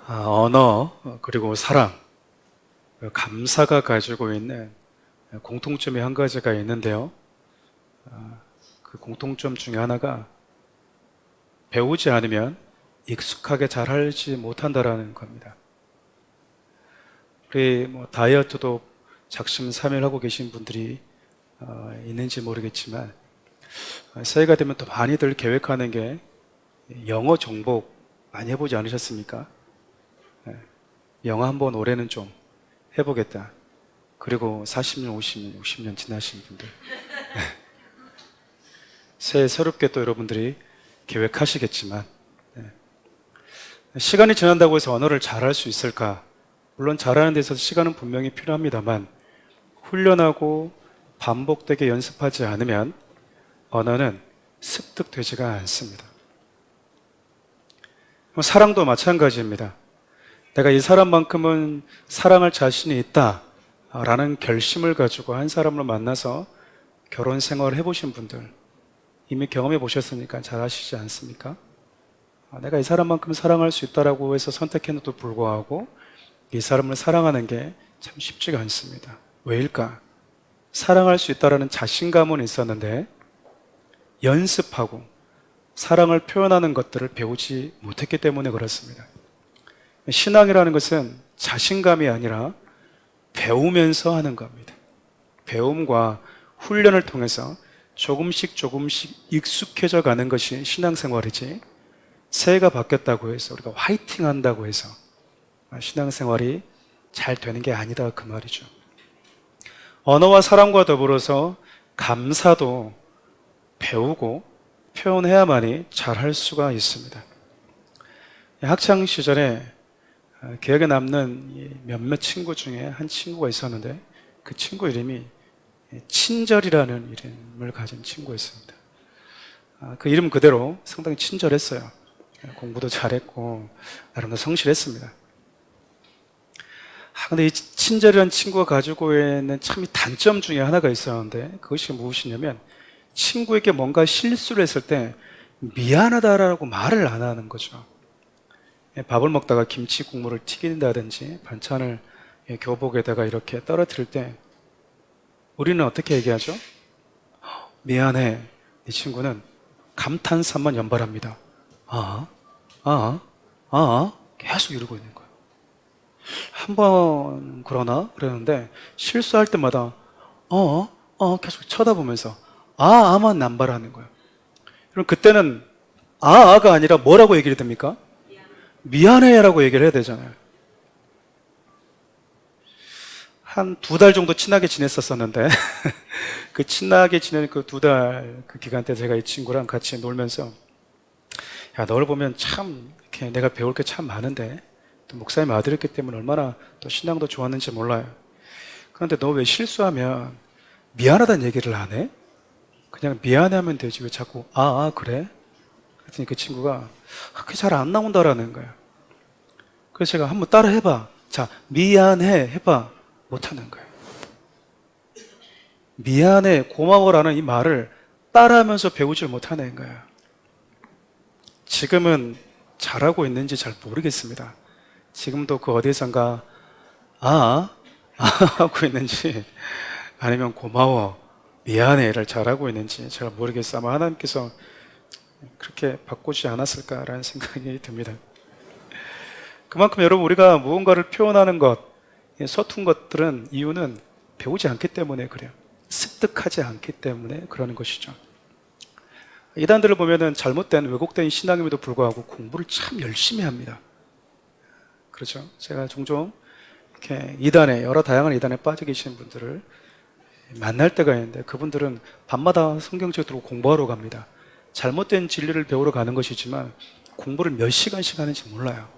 언어, 그리고 사랑, 감사가 가지고 있는 공통점이 한 가지가 있는데요. 그 공통점 중에 하나가 배우지 않으면 익숙하게 잘 하지 못한다라는 겁니다. 우리 다이어트도 작심삼일하고 계신 분들이 있는지 모르겠지만 새해가 되면 또 많이들 계획하는 게 영어 정복 많이 해보지 않으셨습니까? 영어 한번 올해는 좀 해보겠다. 그리고 40년, 50년, 60년 지나신 분들 새해 새롭게 또 여러분들이 계획하시겠지만 시간이 지난다고 해서 언어를 잘할 수 있을까? 물론 잘하는 데 있어서 시간은 분명히 필요합니다만 훈련하고 반복되게 연습하지 않으면 언어는 습득되지가 않습니다. 사랑도 마찬가지입니다. 내가 이 사람만큼은 사랑할 자신이 있다 라는 결심을 가지고 한 사람을 만나서 결혼 생활을 해보신 분들 이미 경험해 보셨으니까 잘 아시지 않습니까? 내가 이 사람만큼 사랑할 수 있다라고 해서 선택했는데도 불구하고 이 사람을 사랑하는 게 참 쉽지가 않습니다. 왜일까? 사랑할 수 있다라는 자신감은 있었는데 연습하고 사랑을 표현하는 것들을 배우지 못했기 때문에 그렇습니다. 신앙이라는 것은 자신감이 아니라 배우면서 하는 겁니다. 배움과 훈련을 통해서 조금씩 익숙해져 가는 것이 신앙생활이지 새해가 바뀌었다고 해서 우리가 화이팅 한다고 해서 신앙생활이 잘 되는 게 아니다 그 말이죠. 언어와 사랑과 더불어서 감사도 배우고 표현해야만이 잘할 수가 있습니다. 학창 시절에 기억에 남는 몇몇 친구 중에 한 친구가 있었는데 그 친구 이름이 친절이라는 이름을 가진 친구였습니다. 그 이름 그대로 상당히 친절했어요. 공부도 잘했고 나름대로 성실했습니다. 근데 이 친절이라는 친구가 가지고 있는 참 단점 중에 하나가 있었는데 그것이 무엇이냐면 친구에게 뭔가 실수를 했을 때 미안하다라고 말을 안 하는 거죠. 밥을 먹다가 김치 국물을 튀긴다든지 반찬을 교복에다가 이렇게 떨어뜨릴 때 우리는 어떻게 얘기하죠? 미안해. 이 친구는 감탄사만 연발합니다. 계속 이러고 있는 거예요. 한 번 그러나? 그러는데 실수할 때마다 계속 쳐다보면서 아만 남발하는 거예요. 그럼 그때는 아가 아니라 뭐라고 얘기를 됩니까? 미안해라고 얘기를 해야 되잖아요. 한 2달 정도 친하게 지냈었는데 그 친하게 지내는 그 2달 그 기간 때 제가 이 친구랑 같이 놀면서 야, 너를 보면 참 이렇게 내가 배울 게 참 많은데 또 목사님 아들이었기 때문에 얼마나 또 신앙도 좋았는지 몰라요. 그런데 너 왜 실수하면 미안하다는 얘기를 안 해? 그냥 미안해하면 되지 왜 자꾸 그래? 그랬더니 그 친구가 그게 잘 안 나온다라는 거예요. 그래서 제가 한번 따라 해봐. 자, 미안해 해봐. 못하는 거예요. 미안해, 고마워라는 이 말을 따라하면서 배우질 못하는 거예요. 지금은 잘하고 있는지 잘 모르겠습니다. 지금도 그 어디선가 하고 있는지 아니면 고마워, 미안해를 잘하고 있는지 잘 모르겠어요. 아마 하나님께서 그렇게 바꾸지 않았을까라는 생각이 듭니다. 그만큼 여러분 우리가 무언가를 표현하는 것, 서툰 것들은 이유는 배우지 않기 때문에 그래요. 습득하지 않기 때문에 그러는 것이죠. 이단들을 보면은 잘못된 왜곡된 신앙임에도 불구하고 공부를 참 열심히 합니다. 그렇죠? 제가 종종 이렇게 이단에 여러 다양한 이단에 빠져 계신 분들을 만날 때가 있는데 그분들은 밤마다 성경책 들고 공부하러 갑니다. 잘못된 진리를 배우러 가는 것이지만 공부를 몇 시간씩 하는지 몰라요.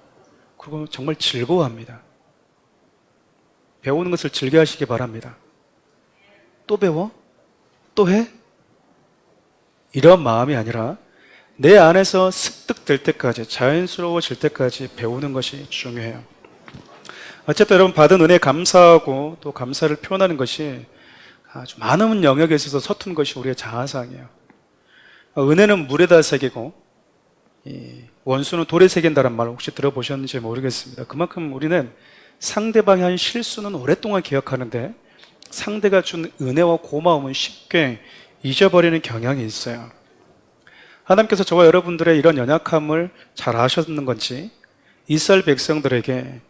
그리고 정말 즐거워합니다. 배우는 것을 즐겨하시기 바랍니다. 또 배워? 또 해? 이런 마음이 아니라 내 안에서 습득될 때까지 자연스러워질 때까지 배우는 것이 중요해요. 어쨌든 여러분 받은 은혜에 감사하고 또 감사를 표현하는 것이 아주 많은 영역에 있어서 서툰 것이 우리의 자아상이에요. 은혜는 물에다 새기고 원수는 돌에 새긴다는 말 혹시 들어보셨는지 모르겠습니다. 그만큼 우리는 상대방이 한 실수는 오랫동안 기억하는데 상대가 준 은혜와 고마움은 쉽게 잊어버리는 경향이 있어요. 하나님께서 저와 여러분들의 이런 연약함을 잘 아셨는 건지 이스라엘 백성들에게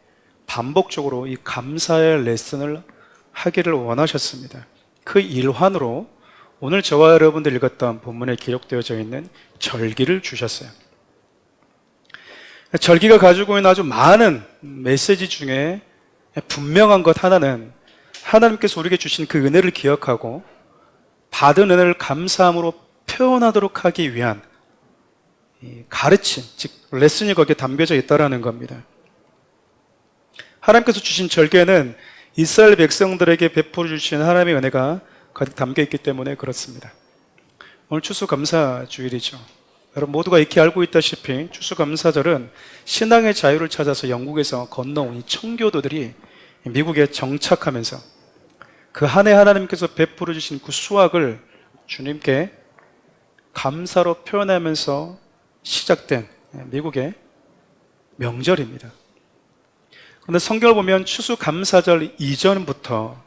반복적으로 이 감사의 레슨을 하기를 원하셨습니다. 그 일환으로 오늘 저와 여러분들 읽었던 본문에 기록되어져 있는 절기를 주셨어요. 절기가 가지고 있는 아주 많은 메시지 중에 분명한 것 하나는 하나님께서 우리에게 주신 그 은혜를 기억하고 받은 은혜를 감사함으로 표현하도록 하기 위한 가르침, 즉 레슨이 거기에 담겨져 있다는 겁니다. 하나님께서 주신 절개는 이스라엘 백성들에게 베풀어 주신 하나님의 은혜가 가득 담겨 있기 때문에 그렇습니다. 오늘 추수감사주일이죠. 여러분 모두가 익히 알고 있다시피 추수감사절은 신앙의 자유를 찾아서 영국에서 건너온 이 청교도들이 미국에 정착하면서 그 한 해 하나님께서 베풀어 주신 그 수확을 주님께 감사로 표현하면서 시작된 미국의 명절입니다. 그런데 성경을 보면 추수감사절 이전부터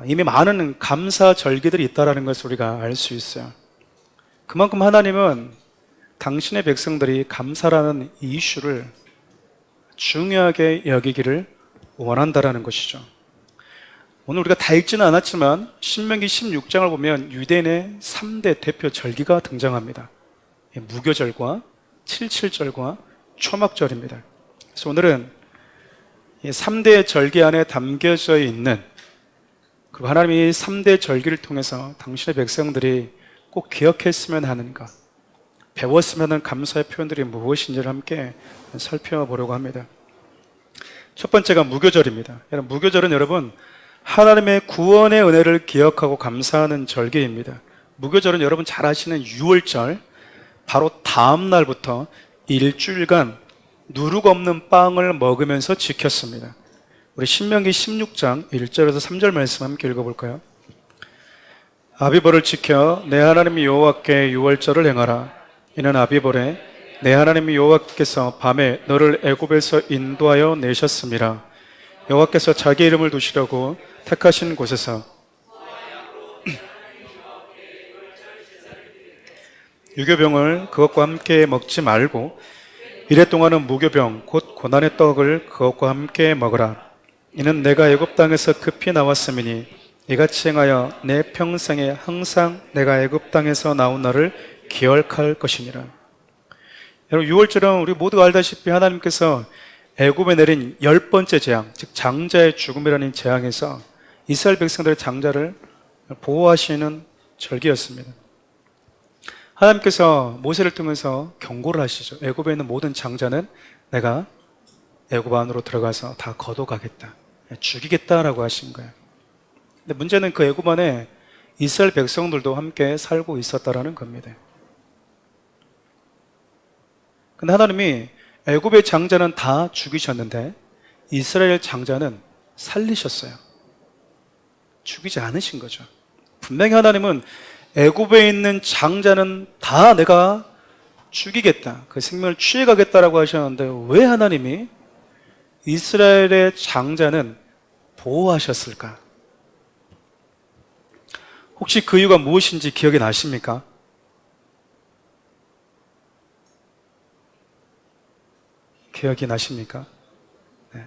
이미 많은 감사절기들이 있다는 것을 우리가 알 수 있어요. 그만큼 하나님은 당신의 백성들이 감사라는 이 이슈를 중요하게 여기기를 원한다는 것이죠. 오늘 우리가 다 읽지는 않았지만 신명기 16장을 보면 유대인의 3대 대표 절기가 등장합니다. 무교절과 칠칠절과 초막절입니다. 그래서 오늘은 이 3대 절기 안에 담겨져 있는, 그리고 하나님이 3대 절기를 통해서 당신의 백성들이 꼭 기억했으면 하는 것, 배웠으면 하는 감사의 표현들이 무엇인지를 함께 살펴보려고 합니다. 첫 번째가 무교절입니다. 무교절은 여러분 하나님의 구원의 은혜를 기억하고 감사하는 절기입니다. 무교절은 여러분 잘 아시는 유월절 바로 다음 날부터 일주일간 누룩 없는 빵을 먹으면서 지켰습니다. 우리 신명기 16장 1절에서 3절 말씀 함께 읽어볼까요? 아비벌을 지켜 내 하나님 여호와께 유월절을 행하라. 이는 아비벌에 내 하나님 여호와께서 밤에 너를 애굽에서 인도하여 내셨음이라. 여호와께서 자기 이름을 두시려고 택하신 곳에서 유교병을 그것과 함께 먹지 말고 이래 동안은 무교병 곧 고난의 떡을 그것과 함께 먹으라. 이는 내가 애굽 땅에서 급히 나왔음이니 이같이 행하여 내 평생에 항상 내가 애굽 땅에서 나온 날을 기억할 것이니라. 여러분 유월절은 우리 모두가 알다시피 하나님께서 애굽에 내린 10번째 재앙, 즉 장자의 죽음이라는 재앙에서 이스라엘 백성들의 장자를 보호하시는 절기였습니다. 하나님께서 모세를 통해서 경고를 하시죠. 애굽에 있는 모든 장자는 내가 애굽 안으로 들어가서 다 거둬가겠다, 죽이겠다라고 하신 거예요. 근데 문제는 그 애굽 안에 이스라엘 백성들도 함께 살고 있었다라는 겁니다. 근데 하나님이 애굽의 장자는 다 죽이셨는데 이스라엘 장자는 살리셨어요. 죽이지 않으신 거죠. 분명히 하나님은 애굽에 있는 장자는 다 내가 죽이겠다, 그 생명을 취해가겠다라고 하셨는데 왜 하나님이 이스라엘의 장자는 보호하셨을까? 혹시 그 이유가 무엇인지 기억이 나십니까? 기억이 나십니까? 네.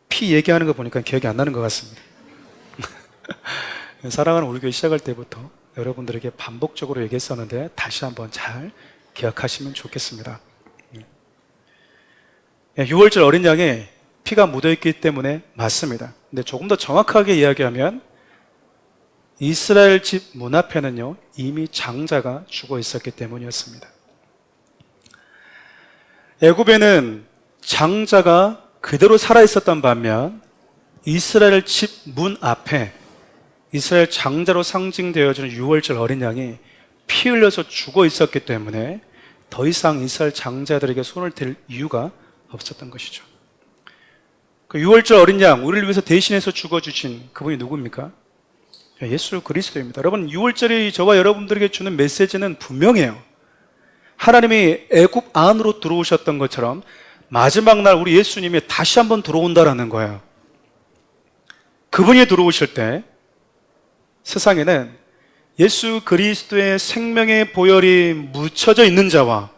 피 얘기하는 거 보니까 기억이 안 나는 것 같습니다. 사랑하는 우리 교회 시작할 때부터 여러분들에게 반복적으로 얘기했었는데 다시 한번 잘 기억하시면 좋겠습니다. 6월절 어린 양에 피가 묻어있기 때문에 맞습니다. 근데 조금 더 정확하게 이야기하면 이스라엘 집 문 앞에는요 이미 장자가 죽어 있었기 때문이었습니다. 애굽에는 장자가 그대로 살아있었던 반면 이스라엘 집 문 앞에 이스라엘 장자로 상징되어지는 유월절 어린 양이 피 흘려서 죽어 있었기 때문에 더 이상 이스라엘 장자들에게 손을 댈 이유가 없었던 것이죠. 그 유월절 어린 양, 우리를 위해서 대신해서 죽어주신 그분이 누굽니까? 예수 그리스도입니다. 여러분, 유월절이 저와 여러분들에게 주는 메시지는 분명해요. 하나님이 애굽 안으로 들어오셨던 것처럼 마지막 날 우리 예수님이 다시 한번 들어온다라는 거예요. 그분이 들어오실 때 세상에는 예수 그리스도의 생명의 보혈이 묻혀져 있는 자와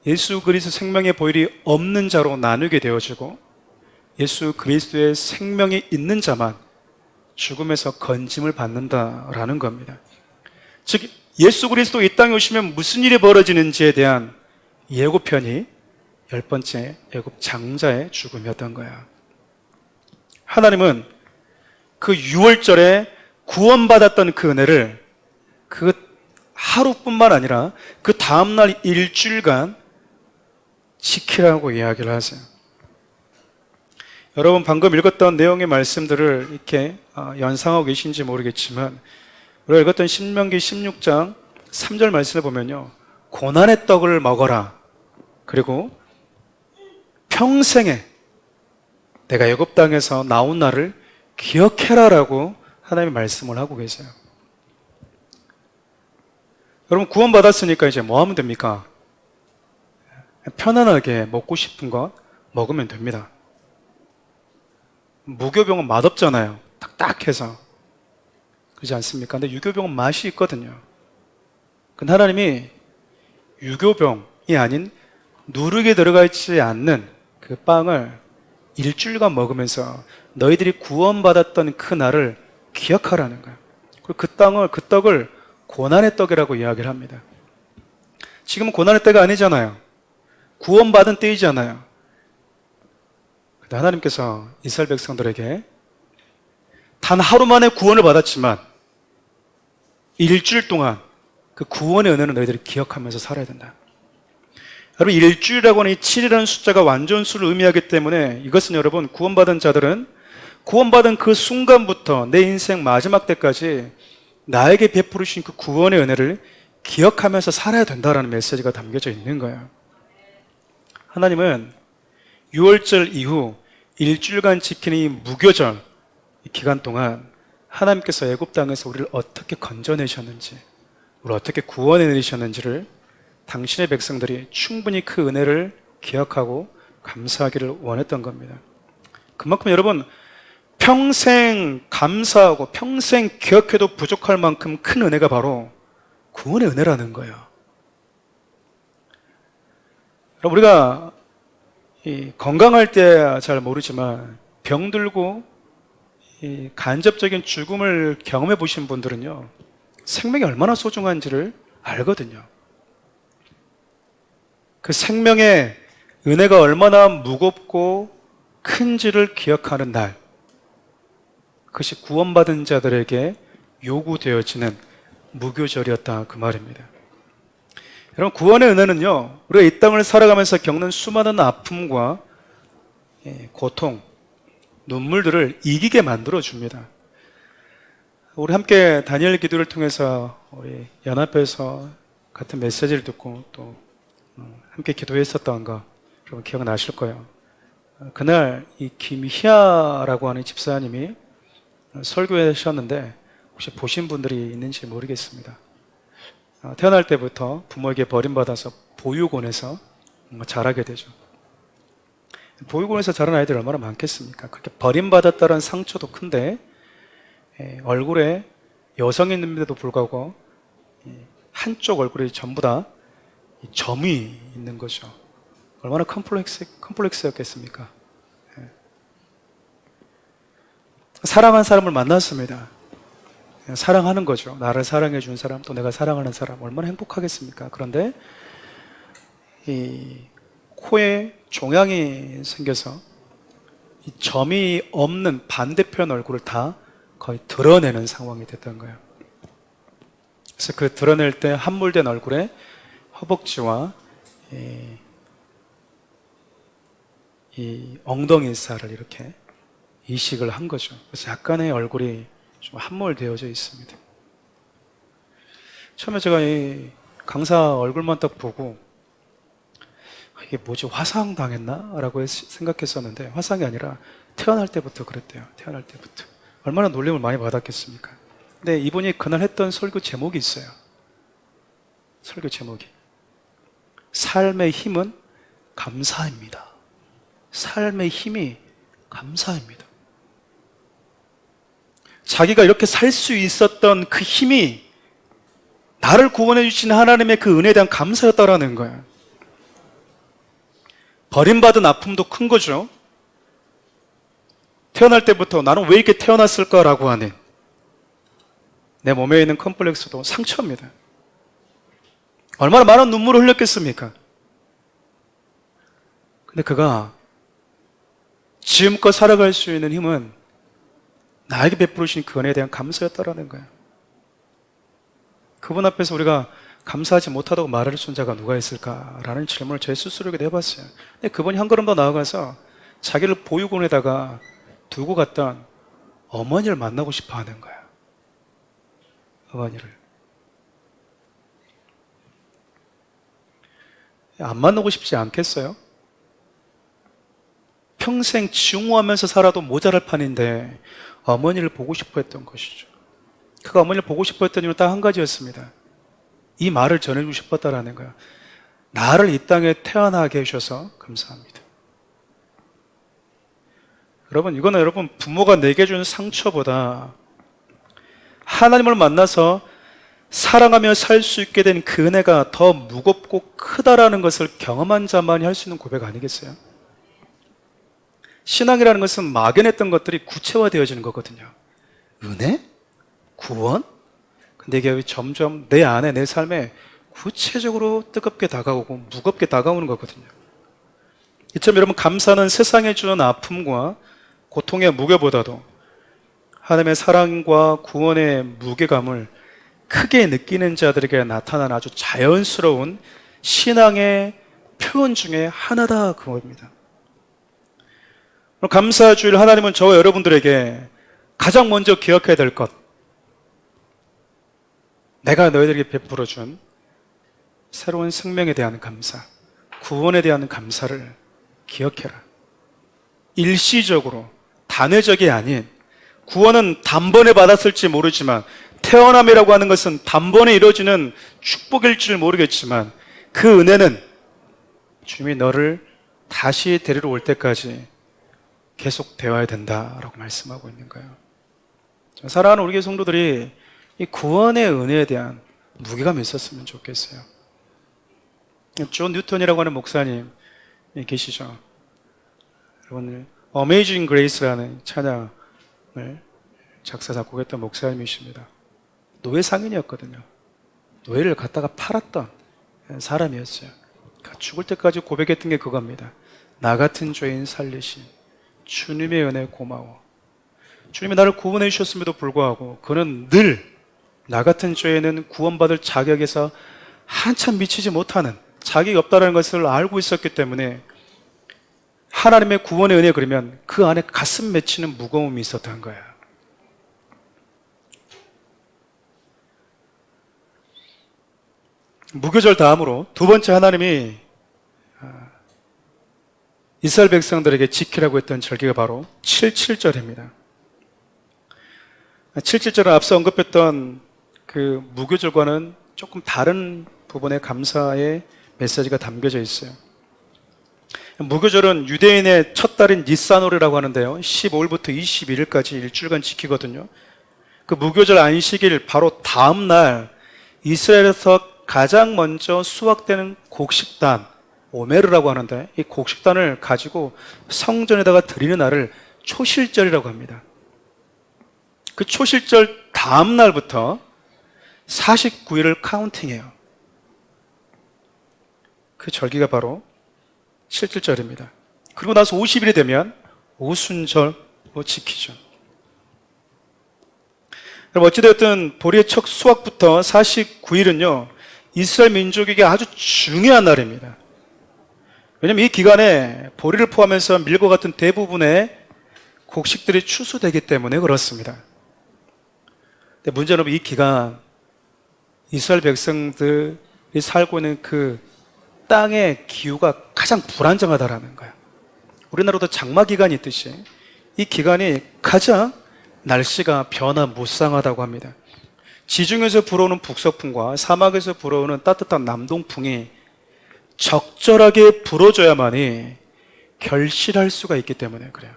예수 그리스도 생명의 보혈이 없는 자로 나누게 되어지고 예수 그리스도의 생명이 있는 자만 죽음에서 건짐을 받는다라는 겁니다. 즉 예수 그리스도 이 땅에 오시면 무슨 일이 벌어지는지에 대한 예고편이 10번째 애굽 장자의 죽음이었던 거야. 하나님은 그 6월절에 구원받았던 그 은혜를 그 하루뿐만 아니라 그 다음날 일주일간 지키라고 이야기를 하세요. 여러분 방금 읽었던 내용의 말씀들을 이렇게 연상하고 계신지 모르겠지만 우리가 읽었던 신명기 16장 3절 말씀을 보면요, 고난의 떡을 먹어라, 그리고 평생에 내가 애굽 땅에서 나온 날을 기억해라 라고 하나님이 말씀을 하고 계세요. 여러분 구원받았으니까 이제 뭐 하면 됩니까? 편안하게 먹고 싶은 것 먹으면 됩니다. 무교병은 맛없잖아요. 딱딱해서. 그렇지 않습니까? 근데 유교병은 맛이 있거든요. 근데 하나님이 유교병이 아닌 누룩이 들어가 있지 않는 그 빵을 일주일간 먹으면서 너희들이 구원받았던 그 날을 기억하라는 거예요. 그리고 그 떡을 고난의 떡이라고 이야기를 합니다. 지금은 고난의 때가 아니잖아요. 구원받은 때이잖아요. 근데 하나님께서 이스라엘 백성들에게 단 하루 만에 구원을 받았지만 일주일 동안 그 구원의 은혜는 너희들이 기억하면서 살아야 된다. 여러분 일주일이라고 하는 이 7이라는 숫자가 완전수를 의미하기 때문에 이것은 여러분 구원받은 자들은 구원받은 그 순간부터 내 인생 마지막 때까지 나에게 베풀으신 그 구원의 은혜를 기억하면서 살아야 된다라는 메시지가 담겨져 있는 거예요. 하나님은 6월절 이후 일주일간 지키는 이 무교절 이 기간 동안 하나님께서 애굽 땅에서 우리를 어떻게 건져내셨는지, 우리를 어떻게 구원해 내리셨는지를 당신의 백성들이 충분히 그 은혜를 기억하고 감사하기를 원했던 겁니다. 그만큼 여러분 평생 감사하고 평생 기억해도 부족할 만큼 큰 은혜가 바로 구원의 은혜라는 거예요. 우리가 건강할 때 잘 모르지만 병들고 간접적인 죽음을 경험해 보신 분들은요, 생명이 얼마나 소중한지를 알거든요. 그 생명의 은혜가 얼마나 무겁고 큰지를 기억하는 날, 그것이 구원받은 자들에게 요구되어지는 무교절이었다 그 말입니다. 여러분 구원의 은혜는요, 우리가 이 땅을 살아가면서 겪는 수많은 아픔과 고통, 눈물들을 이기게 만들어줍니다. 우리 함께 다니엘 기도를 통해서 우리 연합에서 같은 메시지를 듣고 또 함께 기도했었던 거 여러분 기억나실 거예요. 그날 이 김희아라고 하는 집사님이 설교하셨는데 혹시 보신 분들이 있는지 모르겠습니다. 태어날 때부터 부모에게 버림받아서 보육원에서 자라게 되죠. 보육원에서 자란 아이들이 얼마나 많겠습니까? 그렇게 버림받았다는 상처도 큰데 얼굴에 여성이 있는데도 불구하고 한쪽 얼굴이 전부 다 점이 있는 거죠. 얼마나 컴플렉스였겠습니까? 사랑한 사람을 만났습니다. 사랑하는 거죠. 나를 사랑해 준 사람, 또 내가 사랑하는 사람, 얼마나 행복하겠습니까? 그런데 이 코에 종양이 생겨서 이 점이 없는 반대편 얼굴을 다 거의 드러내는 상황이 됐던 거예요. 그래서 그 드러낼 때 함몰된 얼굴에 허벅지와 이 엉덩이 살을 이렇게 이식을 한 거죠. 그래서 약간의 얼굴이 좀 함몰되어져 있습니다. 처음에 제가 이 강사 얼굴만 딱 보고 이게 뭐지, 화상 당했나? 라고 생각했었는데 화상이 아니라 태어날 때부터 그랬대요. 태어날 때부터. 얼마나 놀림을 많이 받았겠습니까? 근데 이분이 그날 했던 설교 제목이 있어요. 설교 제목이 삶의 힘은 감사입니다. 삶의 힘이 감사입니다. 자기가 이렇게 살 수 있었던 그 힘이 나를 구원해 주신 하나님의 그 은혜에 대한 감사였다라는 거예요. 버림받은 아픔도 큰 거죠. 태어날 때부터 나는 왜 이렇게 태어났을까라고 하는 내 몸에 있는 컴플렉스도 상처입니다. 얼마나 많은 눈물을 흘렸겠습니까? 근데 그가 지금껏 살아갈 수 있는 힘은 나에게 베풀으신 그 은혜에 대한 감사였다라는 거예요. 그분 앞에서 우리가 감사하지 못하다고 말할 수 있는 자가 누가 있을까라는 질문을 제 스스로에게 해봤어요. 근데 그분이 한 걸음 더 나아가서 자기를 보육원에다가 두고 갔던 어머니를 만나고 싶어 하는 거야. 어머니를. 안 만나고 싶지 않겠어요? 평생 증오하면서 살아도 모자랄 판인데 어머니를 보고 싶어 했던 것이죠. 그가 어머니를 보고 싶어 했던 이유는 딱 한 가지였습니다. 이 말을 전해주고 싶었다라는 거야. 나를 이 땅에 태어나게 해주셔서 감사합니다. 여러분, 이거는 여러분 부모가 내게 준 상처보다 하나님을 만나서 사랑하며 살 수 있게 된 그 은혜가 더 무겁고 크다라는 것을 경험한 자만이 할 수 있는 고백 아니겠어요? 신앙이라는 것은 막연했던 것들이 구체화되어지는 거거든요. 은혜? 구원? 근데 이게 점점 내 안에, 내 삶에 구체적으로 뜨겁게 다가오고 무겁게 다가오는 거거든요. 이처럼 여러분, 감사는 세상에 주는 아픔과 고통의 무게보다도 하나님의 사랑과 구원의 무게감을 크게 느끼는 자들에게 나타나는 아주 자연스러운 신앙의 표현 중에 하나다, 그겁니다. 감사 주일 하나님은 저와 여러분들에게 가장 먼저 기억해야 될 것, 내가 너희들에게 베풀어준 새로운 생명에 대한 감사, 구원에 대한 감사를 기억해라. 일시적으로, 단회적이 아닌, 구원은 단번에 받았을지 모르지만, 태어남이라고 하는 것은 단번에 이루어지는 축복일지 모르겠지만, 그 은혜는 주님이 너를 다시 데리러 올 때까지 계속 되어야 된다라고 말씀하고 있는 거예요. 사랑하는 우리 교회 성도들이 이 구원의 은혜에 대한 무게감이 있었으면 좋겠어요. 존 뉴턴이라고 하는 목사님 계시죠? 여러분, Amazing Grace라는 찬양을 작사 작곡했던 목사님이십니다. 노예 상인이었거든요. 노예를 갖다가 팔았던 사람이었어요. 죽을 때까지 고백했던 게 그겁니다. 나 같은 죄인 살리신 주님의 은혜 고마워. 주님이 나를 구원해 주셨음에도 불구하고 그는 늘 나 같은 죄인은 구원받을 자격에서 한참 미치지 못하는, 자격이 없다는 것을 알고 있었기 때문에 하나님의 구원의 은혜, 그러면 그 안에 가슴 맺히는 무거움이 있었던 거야. 무교절 다음으로 두 번째 하나님이 이스라엘 백성들에게 지키라고 했던 절기가 바로 77절입니다. 77절은 앞서 언급했던 그 무교절과는 조금 다른 부분의 감사의 메시지가 담겨져 있어요. 무교절은 유대인의 첫 달인 니산월이라고 하는데요, 15일부터 21일까지 일주일간 지키거든요. 그 무교절 안식일 바로 다음 날 이스라엘에서 가장 먼저 수확되는 곡식단, 오메르라고 하는데, 이 곡식단을 가지고 성전에다가 드리는 날을 초실절이라고 합니다. 그 초실절 다음 날부터 49일을 카운팅해요. 그 절기가 바로 77절입니다. 그리고 나서 50일이 되면 오순절로 지키죠. 여러분, 어찌되었든 보리의 첫 수확부터 49일은요 이스라엘 민족에게 아주 중요한 날입니다. 왜냐하면 이 기간에 보리를 포함해서 밀과 같은 대부분의 곡식들이 추수되기 때문에 그렇습니다. 근데 문제는 이 기간 이스라엘 백성들이 살고 있는 그 땅의 기후가 가장 불안정하다라는 거예요. 우리나라도 장마 기간이 있듯이 이 기간이 가장 날씨가 변화무쌍하다고 합니다. 지중해에서 불어오는 북서풍과 사막에서 불어오는 따뜻한 남동풍이 적절하게 불어줘야만이 결실할 수가 있기 때문에 그래요.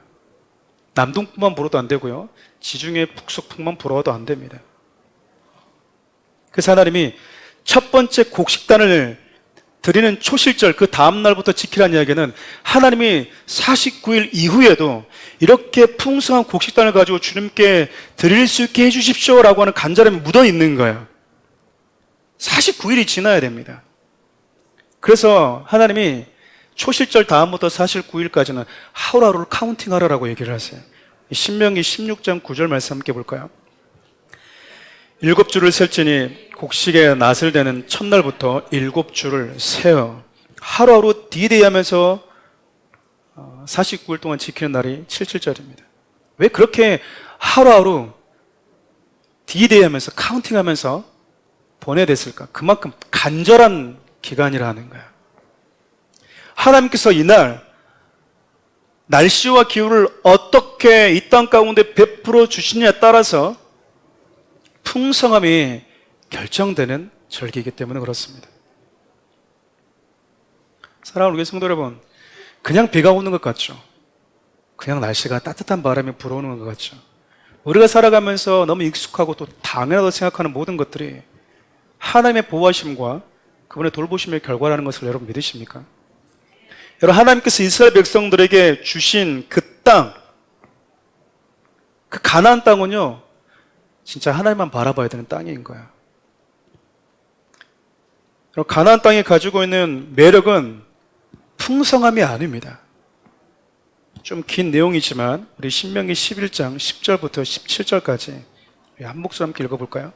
남동풍만 불어도 안 되고요. 지중해 북서풍만 불어도 안 됩니다. 그래서 하나님이 첫 번째 곡식단을 드리는 초실절 그 다음날부터 지키라는 이야기는 하나님이 49일 이후에도 이렇게 풍성한 곡식단을 가지고 주님께 드릴 수 있게 해주십시오 라고 하는 간절함이 묻어 있는 거예요. 49일이 지나야 됩니다. 그래서 하나님이 초실절 다음부터 49일까지는 하루하루를 카운팅하라라고 얘기를 하세요. 신명기 16장 9절 말씀 함께 볼까요? 7주를 셀지니 곡식의 낫을 되는 첫날부터 7주를 세어 하루하루 디데이 하면서 49일 동안 지키는 날이 77절입니다. 왜 그렇게 하루하루 디데이 하면서 카운팅 하면서 보내야 됐을까? 그만큼 간절한 기간이라는 거야. 하나님께서 이날 날씨와 기후를 어떻게 이 땅 가운데 베풀어 주시느냐에 따라서 풍성함이 결정되는 절기이기 때문에 그렇습니다. 사랑하는 우리 성도 여러분, 그냥 비가 오는 것 같죠? 그냥 날씨가 따뜻한 바람이 불어오는 것 같죠? 우리가 살아가면서 너무 익숙하고 또 당연하다고 생각하는 모든 것들이 하나님의 보호하심과 그분의 돌보심의 결과라는 것을 여러분 믿으십니까? 여러분, 하나님께서 이스라엘 백성들에게 주신 그 땅, 그 가나안 땅은요, 진짜 하나님만 바라봐야 되는 땅인 거야. 가나안 땅이 가지고 있는 매력은 풍성함이 아닙니다. 좀 긴 내용이지만 우리 신명기 11장 10절부터 17절까지 한 목소리 함께 읽어볼까요?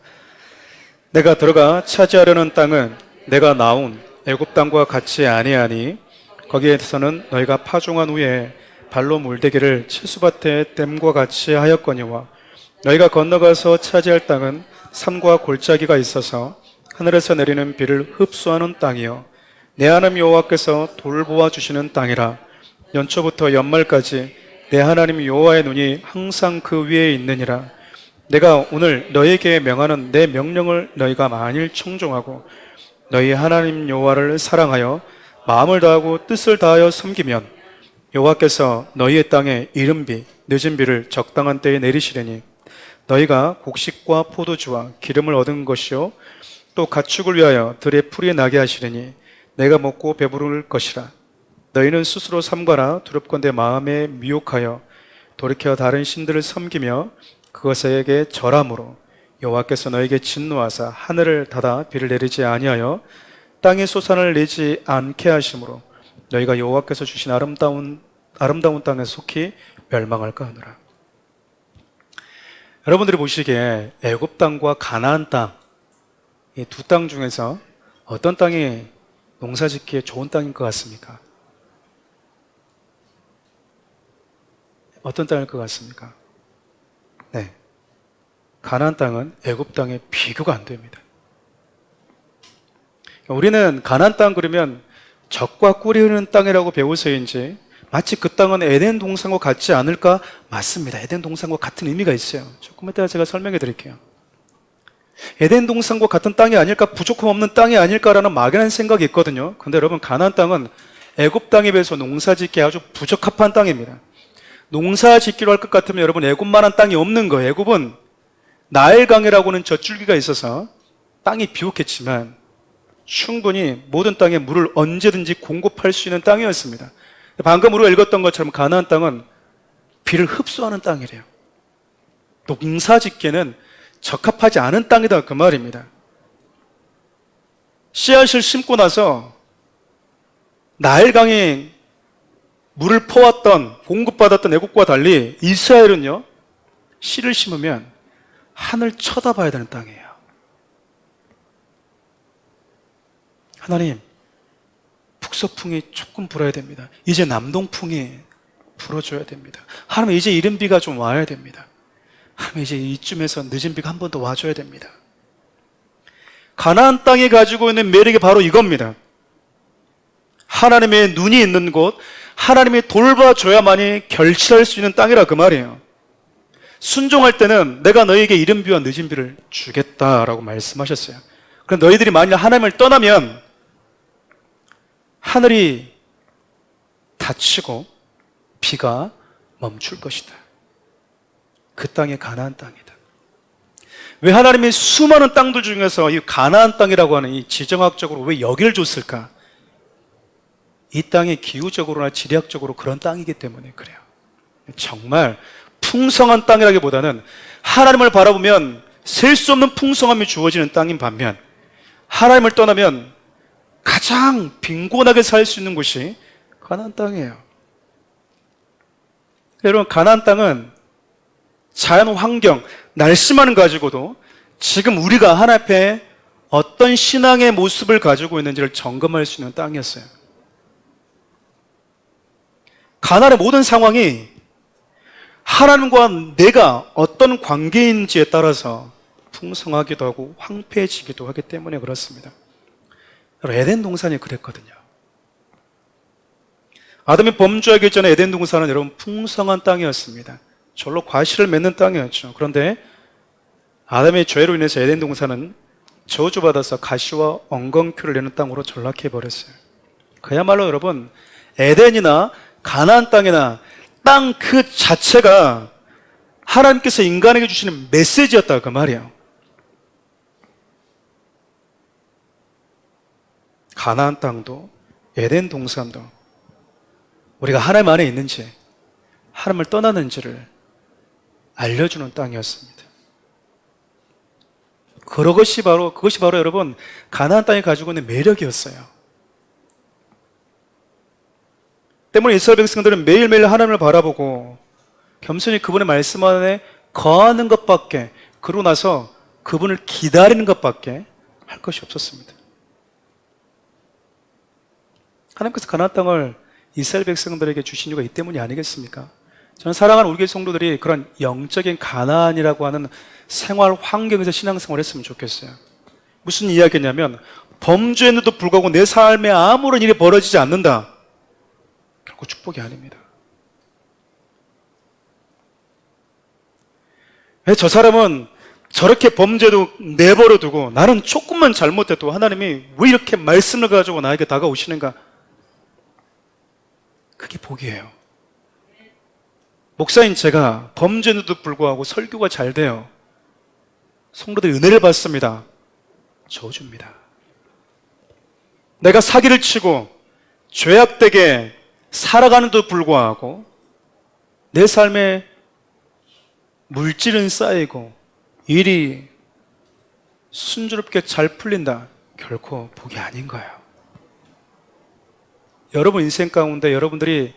내가 들어가 차지하려는 땅은 내가 나온 애굽 땅과 같이 아니하니 거기에서는 너희가 파종한 후에 발로 물대기를 치수밭에 댐과 같이 하였거니와 너희가 건너가서 차지할 땅은 산과 골짜기가 있어서 하늘에서 내리는 비를 흡수하는 땅이요 내 하나님 여호와께서 돌보아 주시는 땅이라. 연초부터 연말까지 내 하나님 여호와의 눈이 항상 그 위에 있느니라. 내가 오늘 너희에게 명하는 내 명령을 너희가 만일 청종하고 너희 하나님 여호와를 사랑하여 마음을 다하고 뜻을 다하여 섬기면 여호와께서 너희의 땅에 이른 비, 늦은 비를 적당한 때에 내리시리니 너희가 곡식과 포도주와 기름을 얻은 것이요 또 가축을 위하여 들에 풀이 나게 하시리니 내가 먹고 배부를 것이라. 너희는 스스로 삼가라. 두렵건대 마음에 미혹하여 돌이켜 다른 신들을 섬기며 그것에게 절함으로 여호와께서 너에게 진노하사 하늘을 닫아 비를 내리지 아니하여 땅에 소산을 내지 않게 하심으로 너희가 여호와께서 주신 아름다운 땅에 속히 멸망할까 하노라. 여러분들이 보시기에 애굽 땅과 가나안 땅, 이 두 땅 중에서 어떤 땅이 농사짓기에 좋은 땅인 것 같습니까? 어떤 땅일 것 같습니까? 네, 가나안 땅은 애굽 땅에 비교가 안 됩니다. 우리는 가나안 땅 그러면 젖과 꿀이 흐르는 땅이라고 배워서인지 마치 그 땅은 에덴 동산과 같지 않을까? 맞습니다. 에덴 동산과 같은 의미가 있어요. 조금 이따가 제가 설명해 드릴게요. 에덴 동산과 같은 땅이 아닐까? 부족함 없는 땅이 아닐까라는 막연한 생각이 있거든요. 근데 여러분, 가나안 땅은 애굽 땅에 비해서 농사짓기 아주 부적합한 땅입니다. 농사짓기로 할 것 같으면 여러분, 애굽만한 땅이 없는 거예요. 애굽은 나일강이라고 하는 젖줄기가 있어서 땅이 비옥했지만 충분히 모든 땅에 물을 언제든지 공급할 수 있는 땅이었습니다. 방금 우리가 읽었던 것처럼 가나안 땅은 비를 흡수하는 땅이래요. 농사짓기에는 적합하지 않은 땅이다, 그 말입니다. 씨앗을 심고 나서 나일강에 물을 퍼왔던, 공급받았던 애국과 달리 이스라엘은요, 씨를 심으면 하늘 쳐다봐야 되는 땅이에요. 하나님, 북서풍이 조금 불어야 됩니다. 이제 남동풍이 불어줘야 됩니다. 하나님, 이제 이른 비가 좀 와야 됩니다. 하나님, 이제 이쯤에서 늦은 비가 한 번 더 와줘야 됩니다. 가나안 땅이 가지고 있는 매력이 바로 이겁니다. 하나님의 눈이 있는 곳, 하나님이 돌봐줘야만이 결실할 수 있는 땅이라 그 말이에요. 순종할 때는 내가 너희에게 이른 비와 늦은 비를 주겠다라고 말씀하셨어요. 그럼 너희들이 만약 하나님을 떠나면 하늘이 닫히고 비가 멈출 것이다. 그 땅이 가나안 땅이다. 왜 하나님이 수많은 땅들 중에서 이 가나안 땅이라고 하는 이 지정학적으로 왜 여기를 줬을까? 이 땅이 기후적으로나 지리학적으로 그런 땅이기 때문에 그래요. 정말 풍성한 땅이라기보다는 하나님을 바라보면 셀 수 없는 풍성함이 주어지는 땅인 반면 하나님을 떠나면 가장 빈곤하게 살 수 있는 곳이 가나안 땅이에요. 여러분, 가나안 땅은 자연 환경, 날씨만 가지고도 지금 우리가 하나님 앞에 어떤 신앙의 모습을 가지고 있는지를 점검할 수 있는 땅이었어요. 가나안의 모든 상황이 하나님과 내가 어떤 관계인지에 따라서 풍성하기도 하고 황폐해지기도 하기 때문에 그렇습니다. 에덴 동산이 그랬거든요. 아담이 범죄하기 전에 에덴 동산은 여러분 풍성한 땅이었습니다. 절로 과실을 맺는 땅이었죠. 그런데 아담의 죄로 인해서 에덴 동산은 저주받아서 가시와 엉겅퀴를 내는 땅으로 전락해버렸어요. 그야말로 여러분 에덴이나 가나안 땅이나 땅 그 자체가 하나님께서 인간에게 주시는 메시지였다 그 말이에요. 가나안 땅도 에덴 동산도 우리가 하나님 안에 있는지 하나님을 떠나는지를 알려주는 땅이었습니다. 그것이 바로 여러분 가나안 땅이 가지고 있는 매력이었어요. 때문에 이스라엘 백성들은 매일매일 하나님을 바라보고 겸손히 그분의 말씀 안에 거하는 것밖에, 그러고 나서 그분을 기다리는 것밖에 할 것이 없었습니다. 하나님께서 가나안 땅을 이스라엘 백성들에게 주신 이유가 이 때문이 아니겠습니까? 저는 사랑하는 우리 교회 성도들이 그런 영적인 가나안이라고 하는 생활 환경에서 신앙생활을 했으면 좋겠어요. 무슨 이야기냐면 범죄에도 불구하고 내 삶에 아무런 일이 벌어지지 않는다. 결코 축복이 아닙니다. 왜 저 사람은 저렇게 범죄도 내버려 두고 나는 조금만 잘못해도 하나님이 왜 이렇게 말씀을 가지고 나에게 다가오시는가? 그게 복이에요. 목사인 제가 범죄에도 불구하고 설교가 잘 돼요. 성도들이 은혜를 받습니다. 저주입니다. 내가 사기를 치고 죄악되게 살아가는데도 불구하고 내 삶에 물질은 쌓이고 일이 순조롭게 잘 풀린다. 결코 복이 아닌 거예요. 여러분 인생 가운데 여러분들이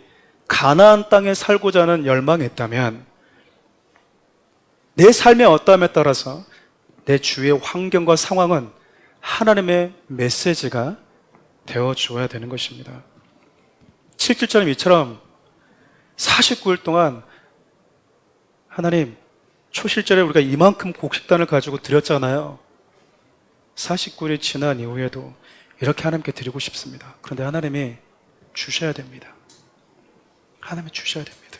가나안 땅에 살고자 하는 열망이 있다면 내 삶의 어떠함에 따라서 내 주위의 환경과 상황은 하나님의 메시지가 되어주어야 되는 것입니다. 7절처럼 이처럼 49일 동안 하나님, 초실절에 우리가 이만큼 곡식단을 가지고 드렸잖아요. 49일이 지난 이후에도 이렇게 하나님께 드리고 싶습니다. 그런데 하나님이 주셔야 됩니다. 하나님이 주셔야 됩니다.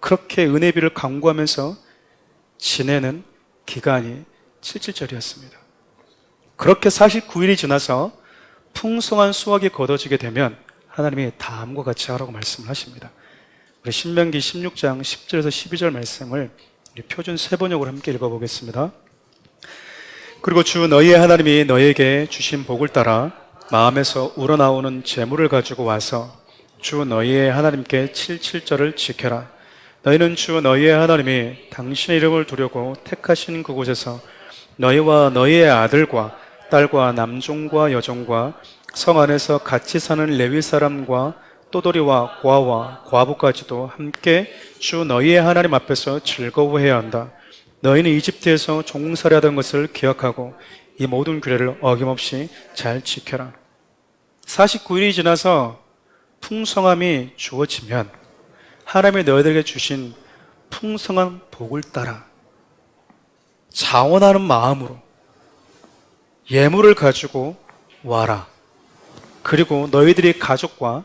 그렇게 은혜비를 강구하면서 지내는 기간이 77절이었습니다. 그렇게 49일이 지나서 풍성한 수확이 거둬지게 되면 하나님이 다음과 같이 하라고 말씀을 하십니다. 우리 신명기 16장 10절에서 12절 말씀을 우리 표준 세번역으로 함께 읽어보겠습니다. 그리고 주 너희의 하나님이 너희에게 주신 복을 따라 마음에서 우러나오는 재물을 가지고 와서 주 너희의 하나님께 77절을 지켜라. 너희는 주 너희의 하나님이 당신의 이름을 두려고 택하신 그곳에서 너희와 너희의 아들과 딸과 남종과 여종과 성 안에서 같이 사는 레위 사람과 또돌이와 고아와 과부까지도 함께 주 너희의 하나님 앞에서 즐거워해야 한다. 너희는 이집트에서 종살이하던 것을 기억하고 이 모든 규례를 어김없이 잘 지켜라. 49일이 지나서 풍성함이 주어지면 하나님이 너희들에게 주신 풍성한 복을 따라 자원하는 마음으로 예물을 가지고 와라. 그리고 너희들의 가족과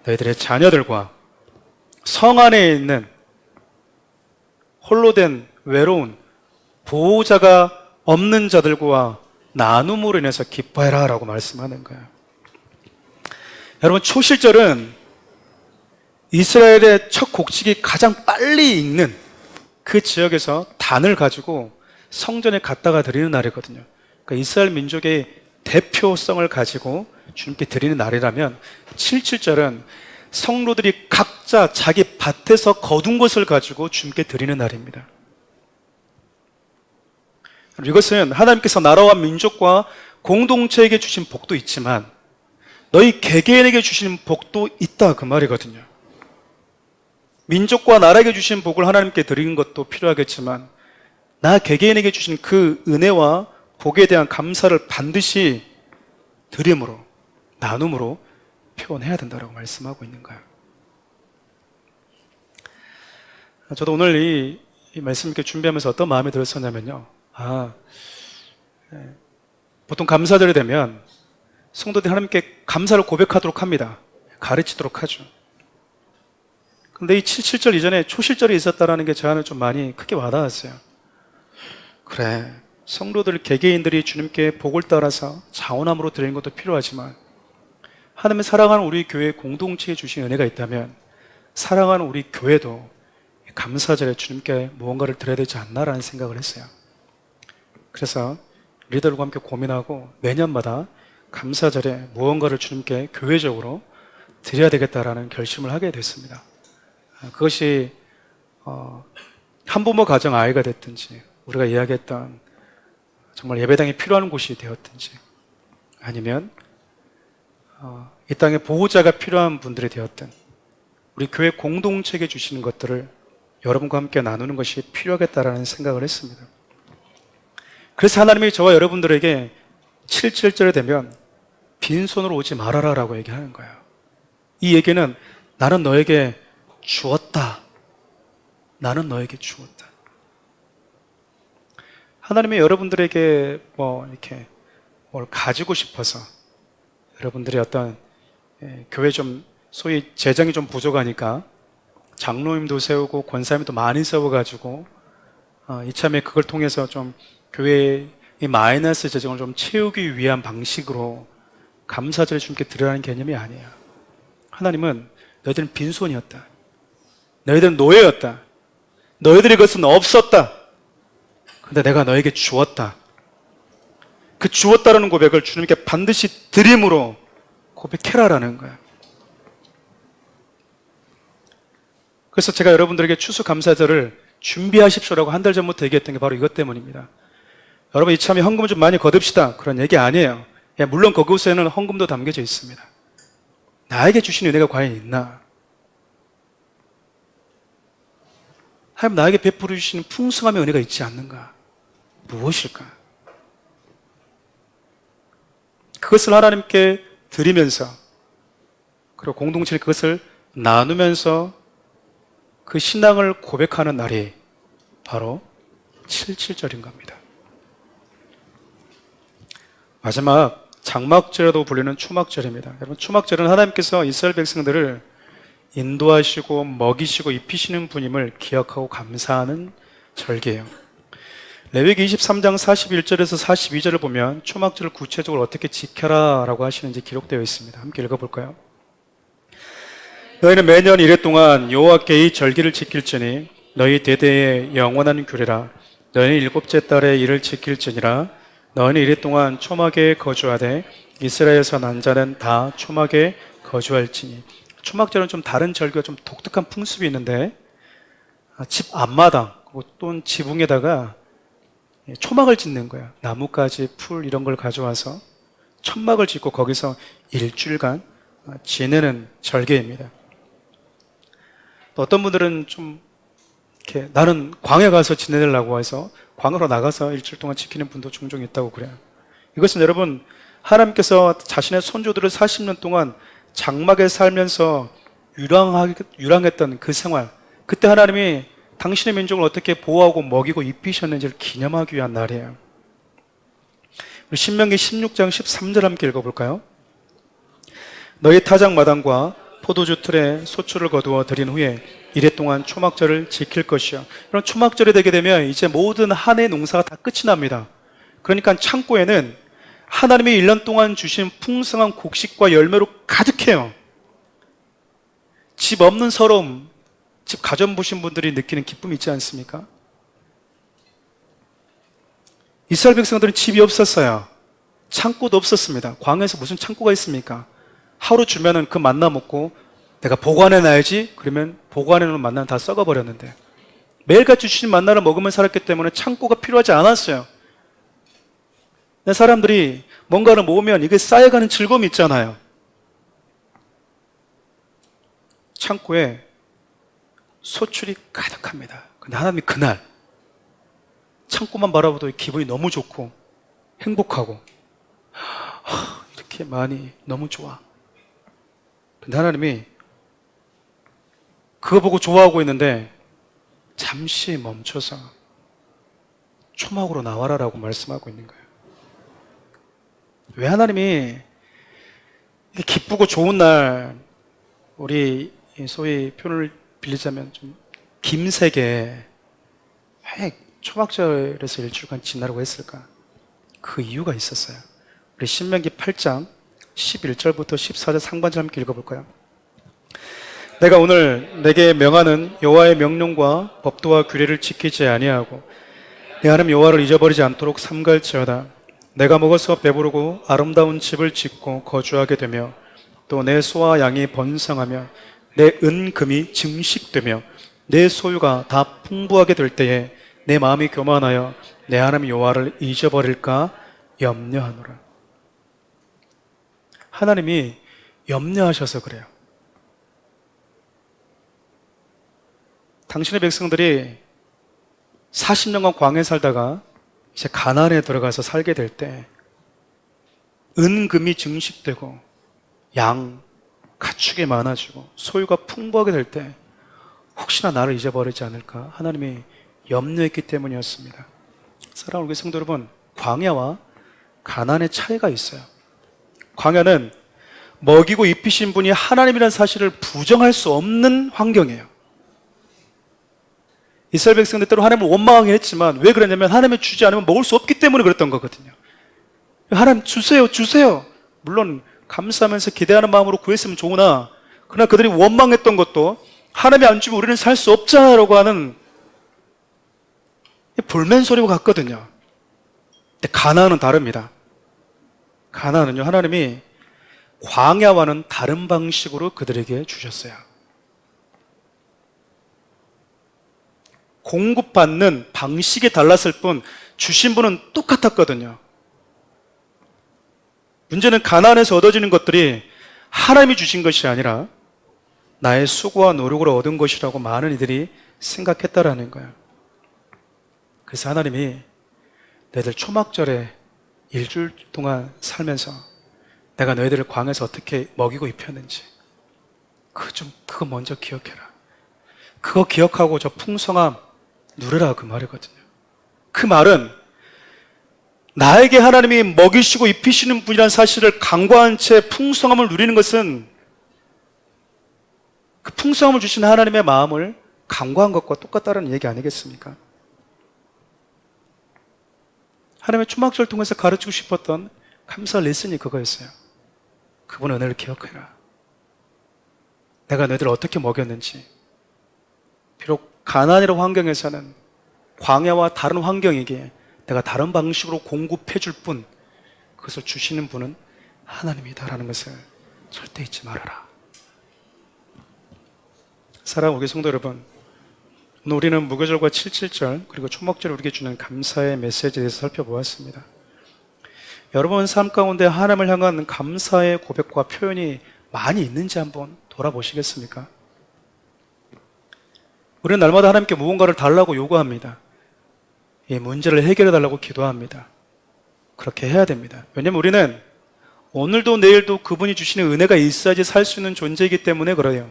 너희들의 자녀들과 성 안에 있는 홀로 된 외로운 보호자가 없는 자들과 나눔으로 인해서 기뻐해라 라고 말씀하는 거예요. 여러분, 초실절은 이스라엘의 첫 곡식이 가장 빨리 익는 그 지역에서 단을 가지고 성전에 갖다가 드리는 날이거든요. 그러니까 이스라엘 민족의 대표성을 가지고 주님께 드리는 날이라면 77절은 성로들이 각자 자기 밭에서 거둔 것을 가지고 주님께 드리는 날입니다. 이것은 하나님께서 나라와 민족과 공동체에게 주신 복도 있지만 너희 개개인에게 주신 복도 있다, 그 말이거든요. 민족과 나라에게 주신 복을 하나님께 드리는 것도 필요하겠지만 나 개개인에게 주신 그 은혜와 복에 대한 감사를 반드시 드림으로, 나눔으로 표현해야 된다고 말씀하고 있는 거예요. 저도 오늘 이 말씀 이렇게 준비하면서 어떤 마음이 들었었냐면요. 보통 감사절이 되면 성도들이 하나님께 감사를 고백하도록 합니다. 가르치도록 하죠. 근데 이 77절 이전에 초실절이 있었다는 게 저한테 좀 많이 크게 와닿았어요. 그래, 성도들 개개인들이 주님께 복을 따라서 자원함으로 드리는 것도 필요하지만 하나님의 사랑하는 우리 교회 공동체에 주신 은혜가 있다면 사랑하는 우리 교회도 감사절에 주님께 무언가를 드려야 되지 않나라는 생각을 했어요. 그래서 리더들과 함께 고민하고 매년마다 감사절에 무언가를 주님께 교회적으로 드려야 되겠다라는 결심을 하게 됐습니다. 그것이 한부모 가정 아이가 됐든지 우리가 이야기했던 정말 예배당이 필요한 곳이 되었든지 아니면 이 땅에 보호자가 필요한 분들이 되었든 우리 교회 공동체에게 주시는 것들을 여러분과 함께 나누는 것이 필요하겠다라는 생각을 했습니다. 그래서 하나님이 저와 여러분들에게 77절에 되면 빈손으로 오지 말아라 라고 얘기하는 거예요. 이 얘기는 나는 너에게 주었다. 나는 너에게 주었다. 하나님이 여러분들에게 이렇게 뭘 가지고 싶어서 여러분들이 어떤 교회 좀 소위 재정이 좀 부족하니까 장로님도 세우고 권사님도 많이 세워가지고 이참에 그걸 통해서 좀 교회의 마이너스 재정을 좀 채우기 위한 방식으로 감사절에 주님께 드리라는 개념이 아니에요. 하나님은 너희들은 빈손이었다. 너희들은 노예였다. 너희들의 것은 없었다. 근데 내가 너에게 주었다. 그 주었다라는 고백을 주님께 반드시 드림으로 고백해라라는 거예요. 그래서 제가 여러분들에게 추수감사절을 준비하십시오라고 한 달 전부터 얘기했던 게 바로 이것 때문입니다. 여러분 이참에 헌금 좀 많이 거둡시다. 그런 얘기 아니에요. 물론 그곳에는 헌금도 담겨져 있습니다. 나에게 주신 은혜가 과연 있나? 하나님 나에게 베풀어 주시는 풍성함의 은혜가 있지 않는가? 무엇일까? 그것을 하나님께 드리면서 그리고 공동체에 그것을 나누면서 그 신앙을 고백하는 날이 바로 77절인 겁니다. 마지막 장막절이라고 불리는 초막절입니다. 여러분, 초막절은 하나님께서 이스라엘 백성들을 인도하시고 먹이시고 입히시는 분임을 기억하고 감사하는 절기예요. 레위기 23장 41절에서 42절을 보면 초막절을 구체적으로 어떻게 지켜라 라고 하시는지 기록되어 있습니다. 함께 읽어볼까요? 너희는 매년 이래 동안 여호와께 이 절기를 지킬지니 너희 대대의 영원한 규례라. 너희는 일곱째 달에 이를 지킬지니라. 너희는 이래 동안 초막에 거주하되 이스라엘에서 난 자는 다 초막에 거주할지니. 초막절은 좀 다른 절기와 좀 독특한 풍습이 있는데 집 앞마당 또는 지붕에다가 초막을 짓는 거예요. 나뭇가지, 풀 이런 걸 가져와서 천막을 짓고 거기서 일주일간 지내는 절기입니다. 또 어떤 분들은 좀 이렇게 나는 광야 가서 지내려고 해서 광야로 나가서 일주일 동안 지키는 분도 종종 있다고 그래요. 이것은 여러분 하나님께서 자신의 손주들을 40년 동안 장막에 살면서 유랑했던 그 생활, 그때 하나님이 당신의 민족을 어떻게 보호하고 먹이고 입히셨는지를 기념하기 위한 날이에요. 우리 신명기 16장 13절 함께 읽어볼까요? 너희 타작마당과 포도주 틀에 소출을 거두어 드린 후에 이래 동안 초막절을 지킬 것이요. 이런 초막절이 되게 되면 이제 모든 한 해 농사가 다 끝이 납니다. 그러니까 창고에는 하나님이 1년 동안 주신 풍성한 곡식과 열매로 가득해요. 집 없는 서러움, 집 가전 보신 분들이 느끼는 기쁨이 있지 않습니까? 이스라엘 백성들은 집이 없었어요. 창고도 없었습니다. 광야에서 무슨 창고가 있습니까? 하루 주면은 그 만나 먹고 내가 보관해놔야지. 그러면 보관해놓은 만나는 다 썩어버렸는데, 매일같이 주신 만나를 먹으면 살았기 때문에 창고가 필요하지 않았어요. 근데 사람들이 뭔가를 모으면 이게 쌓여가는 즐거움이 있잖아요. 창고에 소출이 가득합니다. 근데 하나님이 그날 창고만 바라보도 기분이 너무 좋고 행복하고, 이렇게 많이 너무 좋아. 근데 하나님이 그거 보고 좋아하고 있는데 잠시 멈춰서 초막으로 나와라라고 말씀하고 있는 거예요. 왜 하나님이 기쁘고 좋은 날, 우리 소위 표현을 빌리자면 좀 김세게 초막절에서 일주일간 지나라고 했을까? 그 이유가 있었어요. 우리 신명기 8장 11절부터 14절 상반절 함께 읽어볼까요? 내가 오늘 내게 명하는 여호와의 명령과 법도와 규례를 지키지 아니하고 내 하나님 여호와를 잊어버리지 않도록 삼갈지어다. 내가 먹어서 배부르고 아름다운 집을 짓고 거주하게 되며 또 내 소와 양이 번성하며 내 은금이 증식되며 내 소유가 다 풍부하게 될 때에 내 마음이 교만하여 내 하나님 여호와를 잊어버릴까 염려하노라. 하나님이 염려하셔서 그래요. 당신의 백성들이 40년간 광야에 살다가 이제 가나안에 들어가서 살게 될 때 은금이 증식되고 양, 가축이 많아지고 소유가 풍부하게 될 때 혹시나 나를 잊어버리지 않을까 하나님이 염려했기 때문이었습니다. 사랑하는 우리 성도 여러분, 광야와 가나안의 차이가 있어요. 광야는 먹이고 입히신 분이 하나님이라는 사실을 부정할 수 없는 환경이에요. 이스라엘 백성들 때로 하나님을 원망하긴 했지만 왜 그랬냐면 하나님이 주지 않으면 먹을 수 없기 때문에 그랬던 거거든요. 하나님 주세요, 주세요. 물론 감사하면서 기대하는 마음으로 구했으면 좋으나, 그러나 그들이 원망했던 것도 하나님이 안 주면 우리는 살 수 없잖아라고 하는 볼멘 소리와 같거든요. 근데 가나안은 다릅니다. 가나안은요, 하나님이 광야와는 다른 방식으로 그들에게 주셨어요. 공급받는 방식이 달랐을 뿐 주신 분은 똑같았거든요. 문제는 가나안에서 얻어지는 것들이 하나님이 주신 것이 아니라 나의 수고와 노력으로 얻은 것이라고 많은 이들이 생각했다라는 거예요. 그래서 하나님이 너희들 초막절에 일주일 동안 살면서 내가 너희들을 광야에서 어떻게 먹이고 입혔는지 그거 먼저 기억해라. 그거 기억하고 저 풍성함 누려라, 그 말이거든요. 그 말은 나에게 하나님이 먹이시고 입히시는 분이라는 사실을 간과한 채 풍성함을 누리는 것은 그 풍성함을 주신 하나님의 마음을 간과한 것과 똑같다는 얘기 아니겠습니까? 하나님의 초막절 통해서 가르치고 싶었던 감사 레슨이 그거였어요. 그분의 은혜를 기억해라. 내가 너희들을 어떻게 먹였는지. 비록 가나안이라는 환경에서는 광야와 다른 환경이기에 내가 다른 방식으로 공급해 줄 뿐 그것을 주시는 분은 하나님이다라는 것을 절대 잊지 말아라. 사랑하는 우리 성도 여러분, 오늘 우리는 무교절과 77절 그리고 초막절이 우리에게 주는 감사의 메시지에 대해서 살펴보았습니다. 여러분 삶 가운데 하나님을 향한 감사의 고백과 표현이 많이 있는지 한번 돌아보시겠습니까? 우리는 날마다 하나님께 무언가를 달라고 요구합니다. 이 문제를 해결해 달라고 기도합니다. 그렇게 해야 됩니다. 왜냐하면 우리는 오늘도 내일도 그분이 주시는 은혜가 있어야지 살 수 있는 존재이기 때문에 그래요.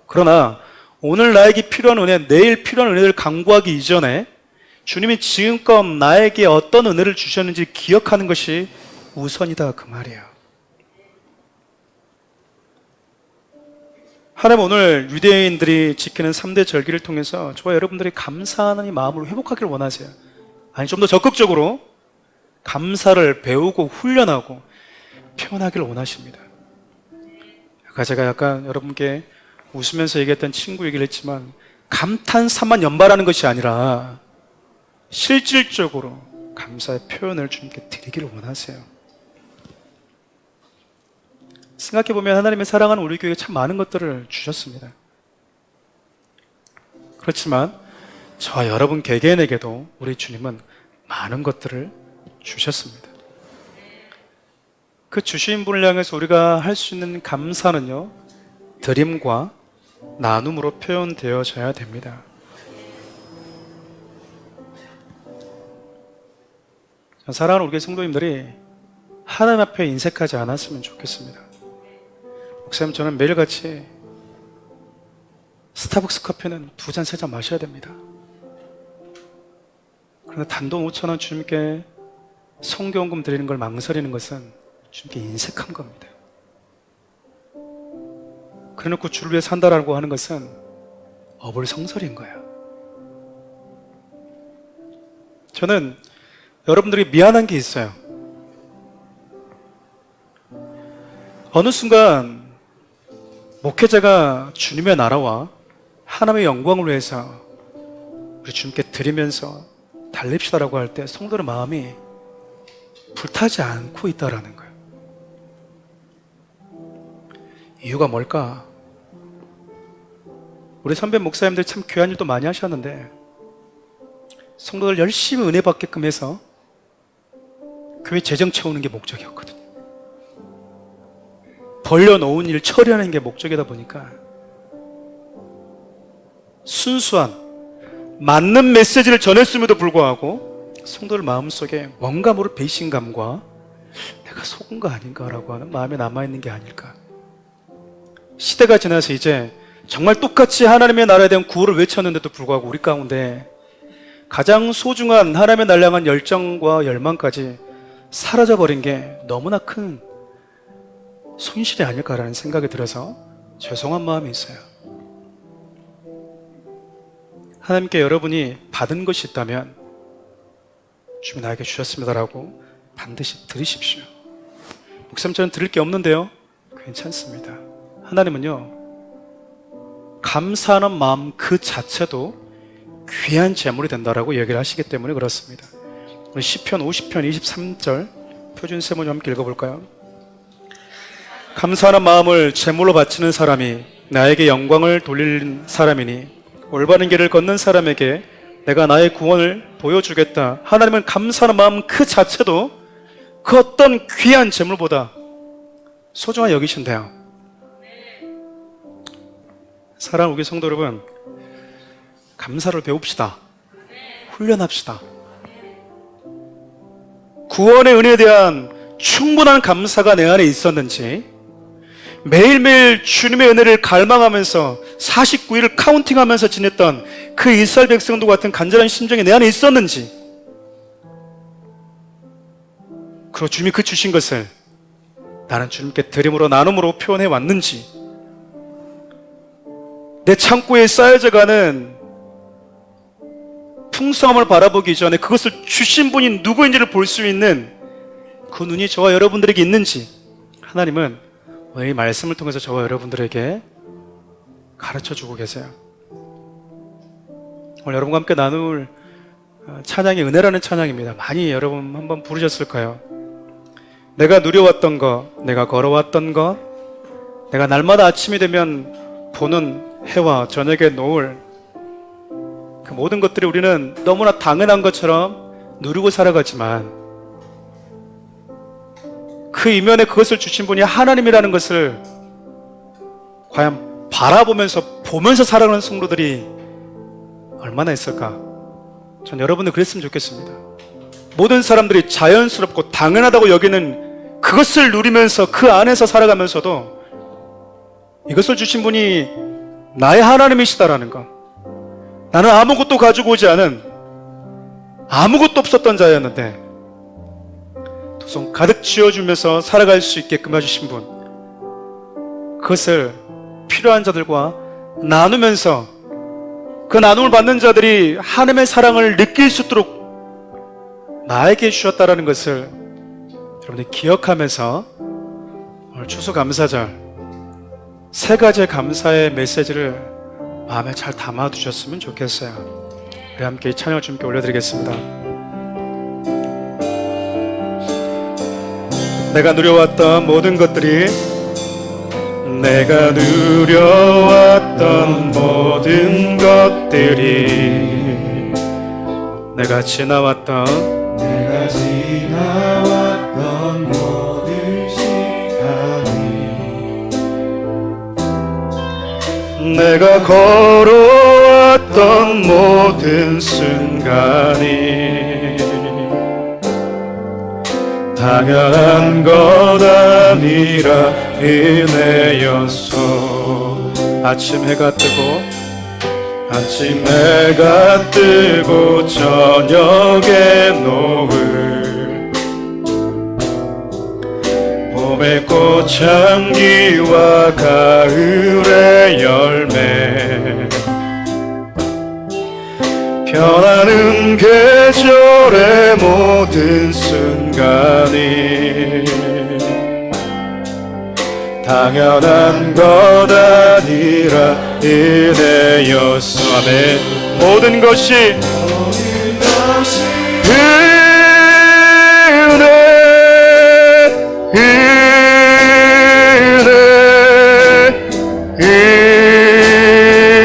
그러나 오늘 나에게 필요한 은혜, 내일 필요한 은혜를 간구하기 이전에 주님이 지금껏 나에게 어떤 은혜를 주셨는지 기억하는 것이 우선이다, 그 말이에요. 하나님 오늘 유대인들이 지키는 3대 절기를 통해서 저와 여러분들이 감사하는 이 마음을 회복하기를 원하세요. 아니, 좀 더 적극적으로 감사를 배우고 훈련하고 표현하기를 원하십니다. 아까 제가 약간 여러분께 웃으면서 얘기했던 친구 얘기를 했지만 감탄사만 연발하는 것이 아니라 실질적으로 감사의 표현을 주님께 드리기를 원하세요. 생각해보면 하나님의 사랑하는 우리 교회에 참 많은 것들을 주셨습니다. 그렇지만 저와 여러분 개개인에게도 우리 주님은 많은 것들을 주셨습니다. 그 주신 분을 향해서 우리가 할 수 있는 감사는요, 드림과 나눔으로 표현되어져야 됩니다. 사랑하는 우리 교회 성도님들이 하나님 앞에 인색하지 않았으면 좋겠습니다. 목사님, 저는 매일같이 스타벅스 커피는 2잔, 3잔 마셔야 됩니다. 그런데 단돈 5,000원 주님께 성경금 드리는 걸 망설이는 것은 주님께 인색한 겁니다. 그래놓고 주를 위해 산다라고 하는 것은 어불성설인 거예요. 저는 여러분들이 미안한 게 있어요. 어느 순간 목회자가 주님의 나라와 하나님의 영광을 위해서 우리 주님께 드리면서 달립시다라고 할 때 성도의 마음이 불타지 않고 있다라는 거예요. 이유가 뭘까? 우리 선배 목사님들 참 귀한 일도 많이 하셨는데 성도들 열심히 은혜 받게끔 해서 교회 재정 채우는 게 목적이었거든요. 벌려놓은 일 처리하는 게 목적이다 보니까 순수한 맞는 메시지를 전했음에도 불구하고 성도들 마음속에 뭔가 모를 배신감과 내가 속은 거 아닌가라고 하는 마음에 남아있는 게 아닐까. 시대가 지나서 이제 정말 똑같이 하나님의 나라에 대한 구호를 외쳤는데도 불구하고 우리 가운데 가장 소중한 하나님의 나라에 향한 열정과 열망까지 사라져버린 게 너무나 큰 손실이 아닐까라는 생각이 들어서 죄송한 마음이 있어요. 하나님께 여러분이 받은 것이 있다면 주님 나에게 주셨습니다라고 반드시 들으십시오. 목사님, 저는 들을 게 없는데요. 괜찮습니다. 하나님은요, 감사하는 마음 그 자체도 귀한 재물이 된다라고 얘기를 하시기 때문에 그렇습니다. 우리 시편 50편 23절 표준 세모님 함께 읽어볼까요? 감사하는 마음을 재물로 바치는 사람이 나에게 영광을 돌릴 사람이니 올바른 길을 걷는 사람에게 내가 나의 구원을 보여주겠다. 하나님은 감사하는 마음 그 자체도 그 어떤 귀한 재물보다 소중하게 여기신대요. 사랑하는 우리 성도 여러분, 감사를 배웁시다. 훈련합시다. 구원의 은혜에 대한 충분한 감사가 내 안에 있었는지, 매일매일 주님의 은혜를 갈망하면서 49일을 카운팅하면서 지냈던 그 이스라엘 백성도 같은 간절한 심정이 내 안에 있었는지, 그리고 주님이 그 주신 것을 나는 주님께 드림으로 나눔으로 표현해 왔는지, 내 창고에 쌓여져가는 풍성함을 바라보기 전에 그것을 주신 분이 누구인지를 볼 수 있는 그 눈이 저와 여러분들에게 있는지 하나님은 오늘 이 말씀을 통해서 저와 여러분들에게 가르쳐주고 계세요. 오늘 여러분과 함께 나눌 찬양이 은혜라는 찬양입니다. 많이 여러분 한번 부르셨을까요? 내가 누려왔던 것, 내가 걸어왔던 것, 내가 날마다 아침이 되면 보는 해와 저녁의 노을, 그 모든 것들이 우리는 너무나 당연한 것처럼 누리고 살아가지만 그 이면에 그것을 주신 분이 하나님이라는 것을 과연 바라보면서 보면서 살아가는 성도들이 얼마나 있을까? 전 여러분들 그랬으면 좋겠습니다. 모든 사람들이 자연스럽고 당연하다고 여기는 그것을 누리면서 그 안에서 살아가면서도 이것을 주신 분이 나의 하나님이시다라는 것, 나는 아무것도 가지고 오지 않은 아무것도 없었던 자였는데 두 손 가득 쥐어주면서 살아갈 수 있게끔 해주신 분, 그것을 필요한 자들과 나누면서 그 나눔을 받는 자들이 하나님의 사랑을 느낄 수 있도록 나에게 주셨다라는 것을 여러분들이 기억하면서 오늘 추수감사절 세 가지의 감사의 메시지를 마음에 잘 담아두셨으면 좋겠어요. 우리 함께 이 찬양을 주님께 올려드리겠습니다. 내가 누려왔던 모든 것들이, 내가 누려왔던 모든 것들이, 내가 지나왔던 모든 시간이, 내가 걸어왔던 모든 순간이 당연한 것 아니라 은혜였소. 아침 해가 뜨고 저녁에 노을, 봄의 꽃향기와 가을의 열매, 변하는 계절의 모든 순간이 당연한 것 아니라 은혜였소. 아멘. 모든 것이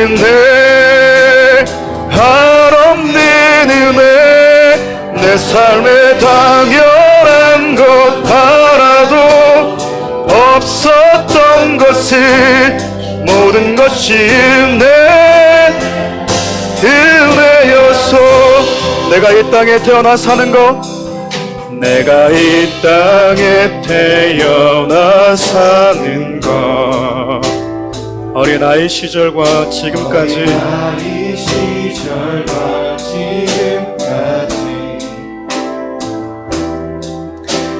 은혜, 한없는 은혜, 내 삶에 당연한 것 하나도 없었던 것을, 모든 것이 은혜였소. 내가 이 땅에 태어나 사는 것, 내가 이 땅에 태어나 사는 것, 어린아이 시절과 지금까지,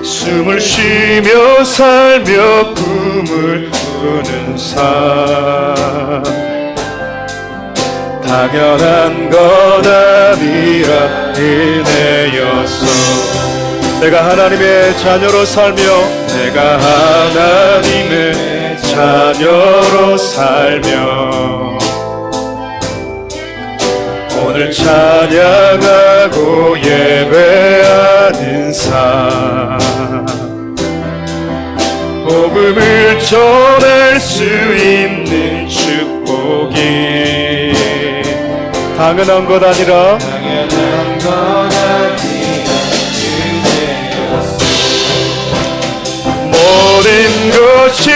숨을 쉬며 살며 꿈을 꾸는 삶, 당연한 것 아니라 은혜였소. 내가 하나님의 자녀로 살며, 내가 하나님의 자녀로 살며 오늘 찬양하고 예배하는 삶, 복음을 전할 수 있는 축복이 당연한 것 아니라 모든 것이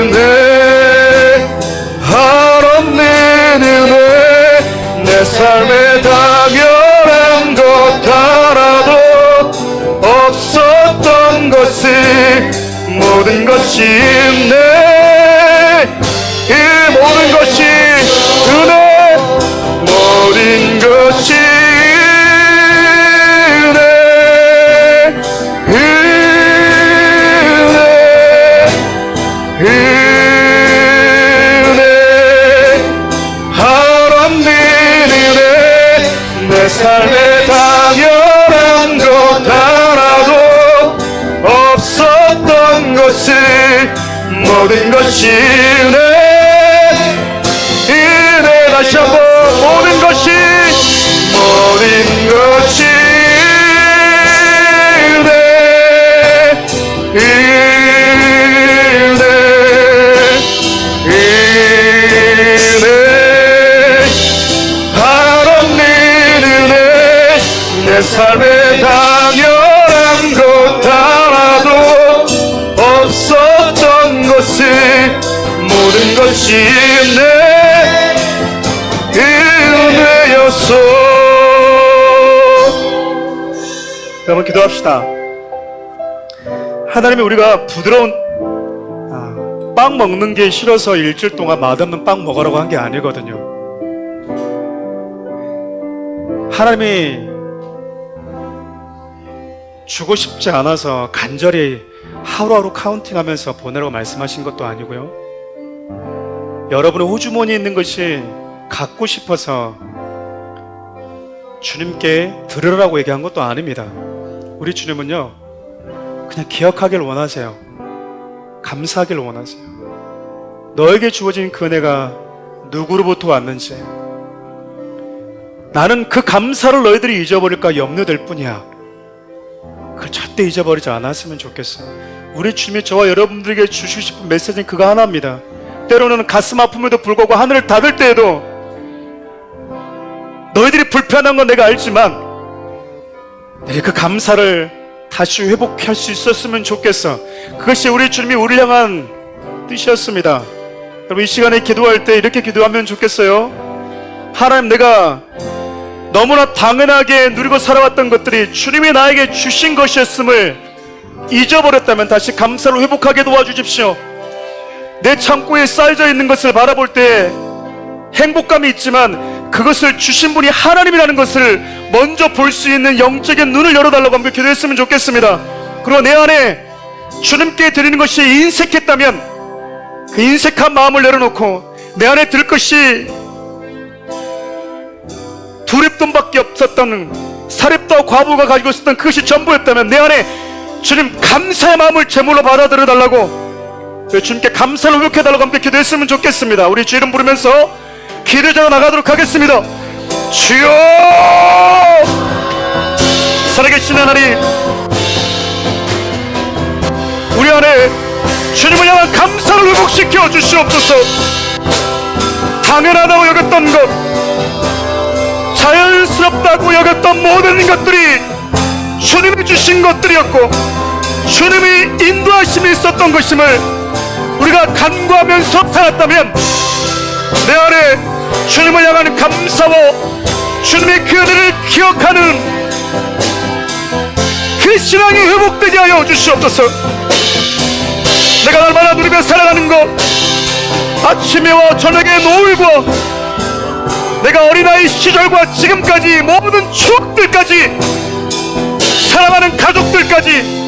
은혜, 한없는 은혜, 내 삶에 당연한 것 하나도 없었던 것을, 모든 것이 이 모든 것이 은혜, 모든 것이 한없는 은혜, 내 삶에 당연한 것 하나도 없었던 것을, 모든 것이 은혜, 다시 한번 모든 것이 내 삶에 당연한 것 하나도 없었던 것을, 모든 것이 은혜였소. 여러분 기도합시다. 하나님이 우리가 부드러운 빵 먹는 게 싫어서 일주일 동안 맛없는 빵 먹으라고 한 게 아니거든요. 하나님이 주고 싶지 않아서 간절히 하루하루 카운팅하면서 보내라고 말씀하신 것도 아니고요. 여러분의 호주머니에 있는 것이 갖고 싶어서 주님께 들으라고 얘기한 것도 아닙니다. 우리 주님은요, 그냥 기억하길 원하세요. 감사하길 원하세요. 너에게 주어진 그 은혜가 누구로부터 왔는지, 나는 그 감사를 너희들이 잊어버릴까 염려될 뿐이야. 그걸 절대 잊어버리지 않았으면 좋겠어요. 우리 주님이 저와 여러분들에게 주시고 싶은 메시지는 그거 하나입니다. 때로는 가슴 아픔에도 불구하고 하늘을 닫을 때에도 너희들이 불편한 건 내가 알지만 그 감사를 다시 회복할 수 있었으면 좋겠어. 그것이 우리 주님이 우리를 향한 뜻이었습니다. 여러분, 이 시간에 기도할 때 이렇게 기도하면 좋겠어요. 하나님, 내가 너무나 당연하게 누리고 살아왔던 것들이 주님이 나에게 주신 것이었음을 잊어버렸다면 다시 감사를 회복하게 도와주십시오. 내 창고에 쌓여져 있는 것을 바라볼 때 행복감이 있지만 그것을 주신 분이 하나님이라는 것을 먼저 볼 수 있는 영적인 눈을 열어달라고 한번 기도했으면 좋겠습니다. 그리고 내 안에 주님께 드리는 것이 인색했다면 그 인색한 마음을 내려놓고 내 안에 들 것이 두립돈밖에 없었던 사렙다와 과부가 가지고 있었던 그것이 전부였다면 내 안에 주님 감사의 마음을 제물로 받아들여 달라고, 주님께 감사를 회복해달라고 함께 기도했으면 좋겠습니다. 우리 주 이름 부르면서 기도자가 나가도록 하겠습니다. 주여, 살아계신 하나님, 우리 안에 주님을 향한 감사를 회복시켜 주시옵소서. 당연하다고 여겼던 것, 자연스럽다고 여겼던 모든 것들이 주님이 주신 것들이었고 주님이 인도하심이 있었던 것임을 우리가 간구하면서 살았다면 내 안에 주님을 향하는 감사와 주님의 그 은혜를 기억하는 그 신앙이 회복되게 하여 주시옵소서. 내가 날마다 누리며 살아가는 것, 아침에와 저녁에 노을과 내가 어린아이 시절과 지금까지 모든 추억들까지, 사랑하는 가족들까지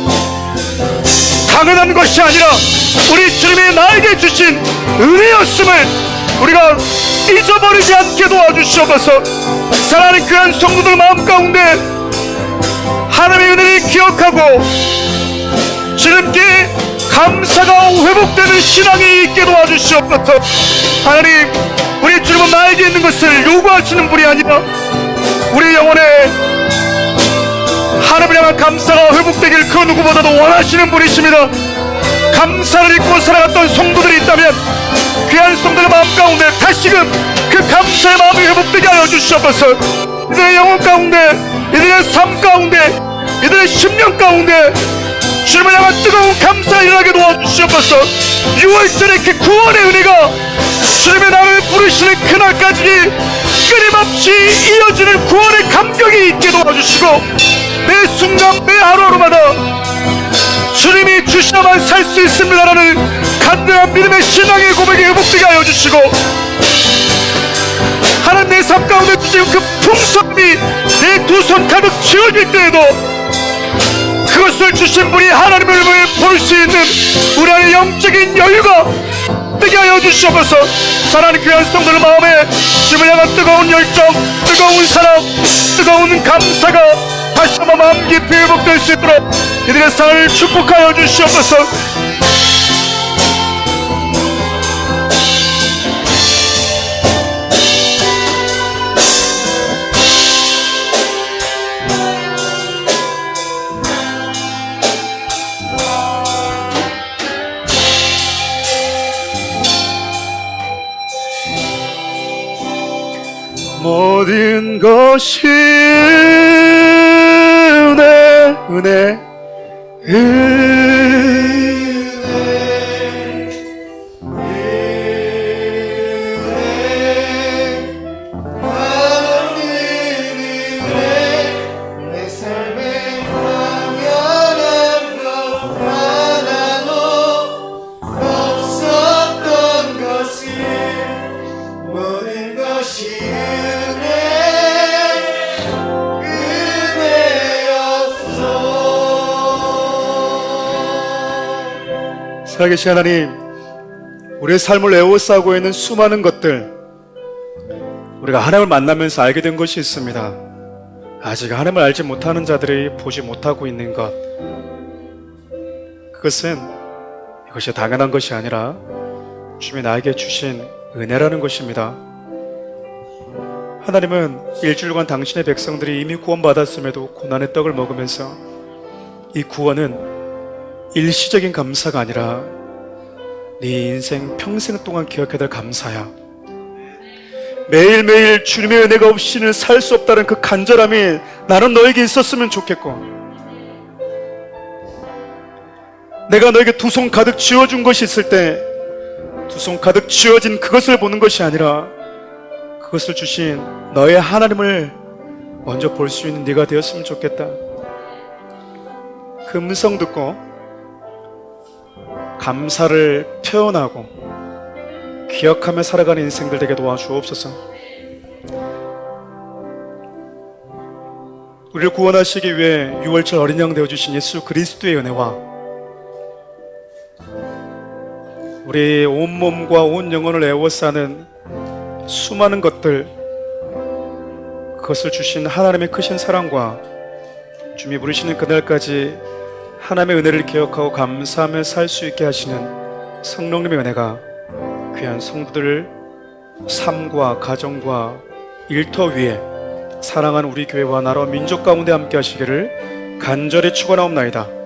당연한 것이 아니라 우리 주님이 나에게 주신 은혜였음을 우리가 잊어버리지 않게 도와주시옵소서. 사랑하는 귀한 성도들 마음 가운데 하나님의 은혜를 기억하고 주님께 감사가 회복되는 신앙이 있게 도와주시옵소서. 하나님, 우리 주님은 나에게 있는 것을 요구하시는 분이 아니라 우리 영혼에 하나님을 향한 감사가 회복되길 그 누구보다도 원하시는 분이십니다. 감사를 잊고 살아갔던 성도들이 있다면 귀한 성도의 마음 가운데 다시금 그 감사의 마음이 회복되게 하여 주시옵소서. 이들의 영혼 가운데, 이들의 삶 가운데, 이들의 심령 가운데 주님을 향한 뜨거운 감사가 일어나게 도와주시옵소서. 6월절의 그 구원의 은혜가 주님의 나를 부르시는 그날까지 끊임없이 이어지는 구원의 감격이 있게 도와주시고 매 순간 매 하루하루마다 주님이 주셔야만 살 수 있습니다라는 간절한 믿음의 신앙의 고백이 회복되게 하여 주시고, 하나님 내 삶 가운데 주신 그 풍성함이 내 두 손 가득 채워질 때에도 그것을 주신 분이 하나님을 볼 수 있는 우리 안의 영적인 여유가 되게 하여 주시옵소서. 사랑하는 귀한 성도들 마음에 주님을 향한 뜨거운 열정, 뜨거운 사랑, 뜨거운 감사가 다시 한번 마음 깊이 회복될 수 있도록 이들의 삶을 축복하여 주시옵소서. 모든 것이 은혜 내 삶에 당연한 것 하나도 없었던 것이 모든 것이 은혜였소. 살아계신 하나님, 우리의 삶을 에워싸고 있는 수많은 것들, 우리가 하나님을 만나면서 알게 된 것이 있습니다. 아직 하나님을 알지 못하는 자들이 보지 못하고 있는 것, 그것은 이것이 당연한 것이 아니라 주님이 나에게 주신 은혜라는 것입니다. 하나님은 일주일간 당신의 백성들이 이미 구원받았음에도 고난의 떡을 먹으면서 이 구원은 일시적인 감사가 아니라 네 인생 평생 동안 기억해야 될 감사야. 매일매일 주님의 은혜가 없이는 살 수 없다는 그 간절함이 나는 너에게 있었으면 좋겠고, 내가 너에게 두 손 가득 쥐어준 것이 있을 때 두 손 가득 쥐어진 그것을 보는 것이 아니라 그것을 주신 너의 하나님을 먼저 볼 수 있는 네가 되었으면 좋겠다. 그 음성 듣고 감사를 표현하고 기억하며 살아가는 인생들 되게 도와주옵소서. 우리를 구원하시기 위해 6월절 어린 양 되어주신 예수 그리스도의 은혜와 우리 온몸과 온 영혼을 애워싸는 수많은 것들, 그것을 주신 하나님의 크신 사랑과 주님이 부르시는 그날까지 하나님의 은혜를 기억하고 감사하며 살 수 있게 하시는 성령님의 은혜가 귀한 성도들 삶과 가정과 일터 위에 사랑하는 우리 교회와 나라와 민족 가운데 함께 하시기를 간절히 축원하옵나이다.